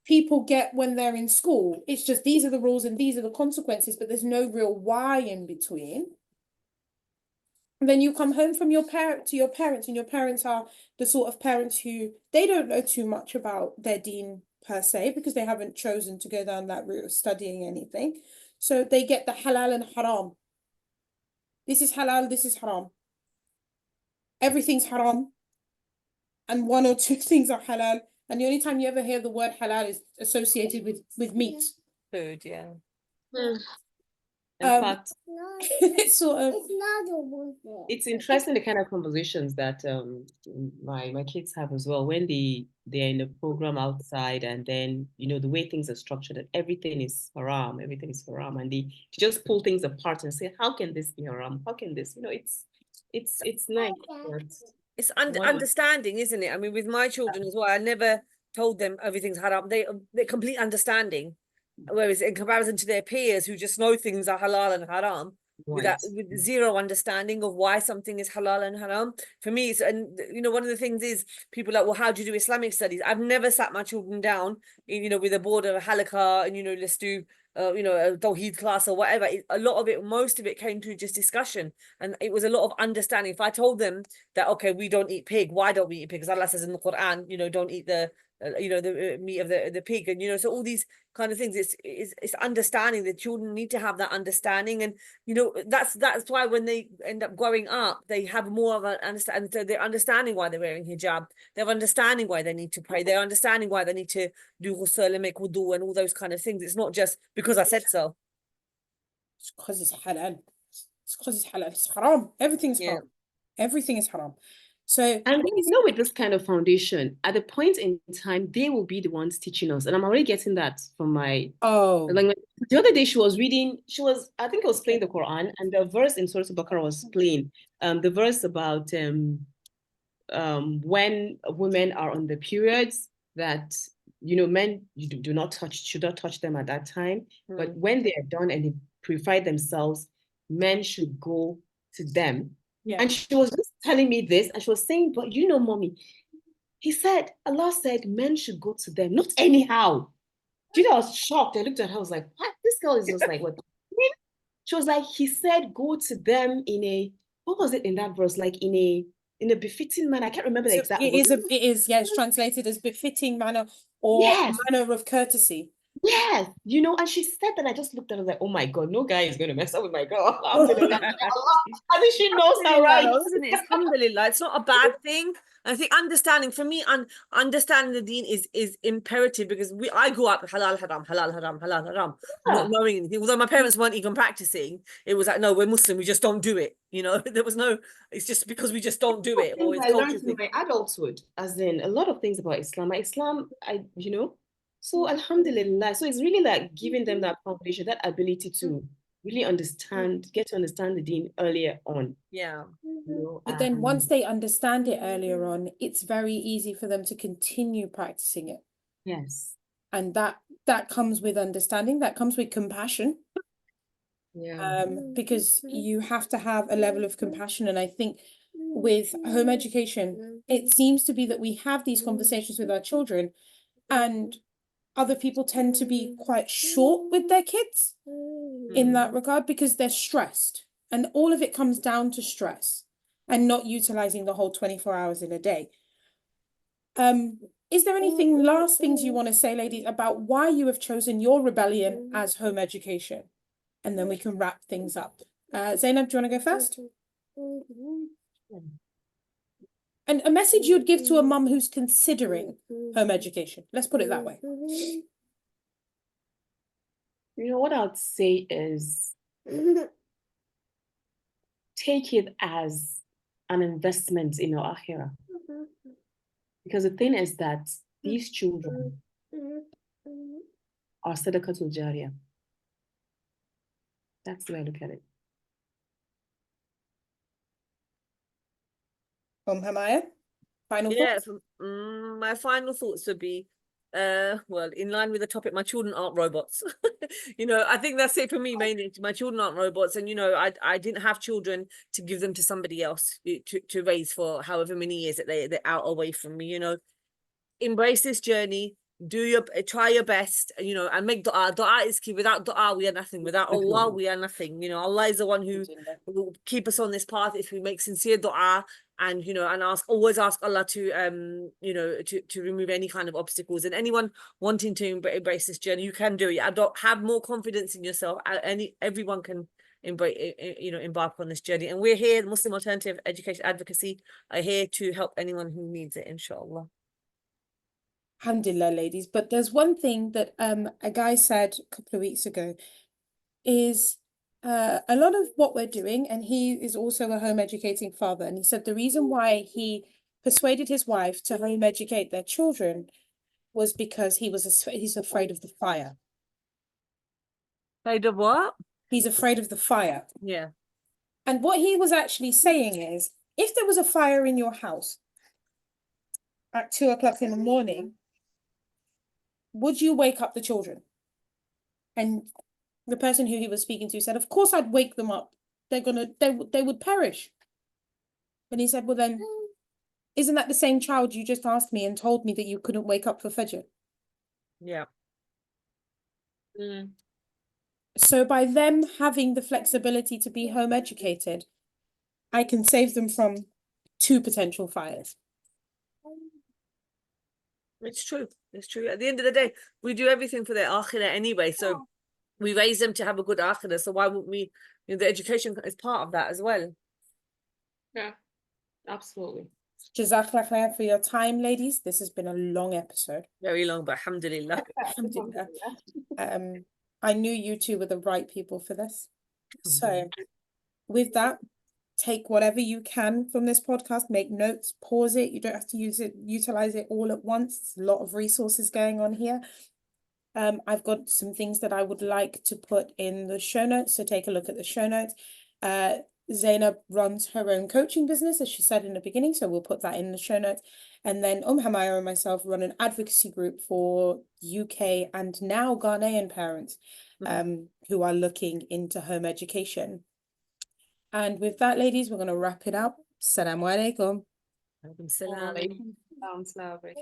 people get when they're in school, it's just these are the rules and these are the consequences, but there's no real why in between. And then you come home from your parents, and your parents are the sort of parents who they don't know too much about their deen per se, because they haven't chosen to go down that route of studying anything. So they get the halal and haram. This is halal, this is haram. Everything's haram. And one or two things are halal. And the only time you ever hear the word halal is associated with meat. Food, yeah. In fact, It's sort of it's interesting the kind of conversations that my kids have as well when they're in a program outside, and then the way things are structured, that everything is haram, and they just pull things apart and say, how can this be haram? How can this? It's nice. It's understanding, isn't it? I mean, with my children as well, I never told them everything's haram. They're complete understanding. Whereas in comparison to their peers who just know things are halal and haram, Right. with zero understanding of why something is halal and haram. For me, it's, and one of the things is people are like, well, how do you do Islamic studies? I've never sat my children down, with a board of a halakha and let's do a Tawheed class or whatever. Most of it came through just discussion, and it was a lot of understanding. If I told them that, okay, we don't eat pig, why don't we eat pig? Because Allah says in the Quran, don't eat the the meat of the pig, and so all these kind of things. It's understanding. The children need to have that understanding, and that's why when they end up growing up, they have more of an understanding. So they're understanding why they're wearing hijab. They're understanding why they need to pray. They're understanding why they need to do ghusl and make wudu and all those kind of things. It's not just because I said so. It's because it's halal. It's because it's halal. It's haram. Everything's Yeah. haram. Everything is haram. So, and with this kind of foundation, at the point in time, they will be the ones teaching us. And I'm already getting that from my like the other day she was I think I was playing the Quran, and the verse in Surah Al-Baqarah was playing the verse about when women are on the periods, that men should not touch them at that time. But when they are done and they purify themselves, men should go to them. Yeah. And she was just telling me this, and she was saying, but mommy, Allah said men should go to them, not anyhow. I was shocked. I looked at her, I was like, what? This girl is just like, what? She was like, he said go to them in what was it in that verse? Like in a befitting manner. I can't remember the exact word. It is, yes, translated as befitting manner or manner of courtesy. Yes, and she said that. I just looked at her like, oh my God, no guy is going to mess up with my girl. I think she knows her right. Isn't it? Alhamdulillah, it's not a bad thing. I think understanding, for me, understanding the deen is imperative, because I grew up halal haram, halal haram, halal haram, not knowing anything. Although my parents weren't even practicing, it was like, no, we're Muslim, we just don't do it. There was no, it's just because we just don't do it. Or it's I learned in my adulthood, as in a lot of things about Islam. So alhamdulillah. So it's really like giving them that foundation, that ability to really get to understand the deen earlier on. Yeah. But then once they understand it earlier on, it's very easy for them to continue practicing it. Yes. And that comes with understanding, that comes with compassion. Yeah. Because you have to have a level of compassion. And I think with home education, it seems to be that we have these conversations with our children, and other people tend to be quite short with their kids in that regard, because they're stressed, and all of it comes down to stress and not utilizing the whole 24 hours in a day. Is there anything, last things you want to say, ladies, about why you have chosen your rebellion as home education? And then we can wrap things up. Zainab, do you want to go first? And a message you'd give to a mum who's considering home education. Let's put it that way. What I'd say is take it as an investment in your akhirah. Because the thing is that these children are sadaqatul jariyah. That's the way I look at it. Himayah? Final Yeah, thoughts? my final thoughts would be, well, in line with the topic, my children aren't robots. You know, I think that's it for me mainly. My children aren't robots, and you know, I didn't have children to give them to somebody else to raise for however many years that they're out away from me. You know, embrace this journey. Try your best, you know, and make dua. Dua is key. Without dua, we are nothing. Without Allah, we are nothing. You know, Allah is the one who will keep us on this path if we make sincere dua, and you know, and always ask Allah to you know, to remove any kind of obstacles. And anyone wanting to embrace this journey, you can do it. I don't have more confidence in yourself. Everyone can embrace, you know, embark on this journey. And we're here, Muslim Alternative Education Advocacy, are here to help anyone who needs it, inshallah. Alhamdulillah, ladies. But there's one thing that a guy said a couple of weeks ago is a lot of what we're doing, and he is also a home educating father, and he said the reason why he persuaded his wife to home educate their children was because he's afraid of the fire. Afraid of what? He's afraid of the fire. Yeah. And what he was actually saying is, if there was a fire in your house at 2 o'clock in the morning, would you wake up the children? And the person who he was speaking to said, of course I'd wake them up. They would perish. And he said, well then, isn't that the same child you just asked me and told me that you couldn't wake up for Fajr? Yeah. So by them having the flexibility to be home educated, I can save them from 2 potential fires. It's true. It's true. At the end of the day, we do everything for their akhirah anyway. So we raise them to have a good akhirah. So why wouldn't we? You know, the education is part of that as well. Yeah, absolutely. Jazakallah khair for your time, ladies. This has been a long episode. Very long, but alhamdulillah. Alhamdulillah. I knew you two were the right people for this. So with that, take whatever you can from this podcast, make notes, pause it. You don't have to utilize it all at once. There's a lot of resources going on here. I've got some things that I would like to put in the show notes, so take a look at the show notes. Zainab runs her own coaching business, as she said in the beginning, so we'll put that in the show notes. And then Himayah and myself run an advocacy group for UK and now Ghanaian parents who are looking into home education. And with that, ladies, we're going to wrap it up. Assalamu alaikum. Alaikum salam.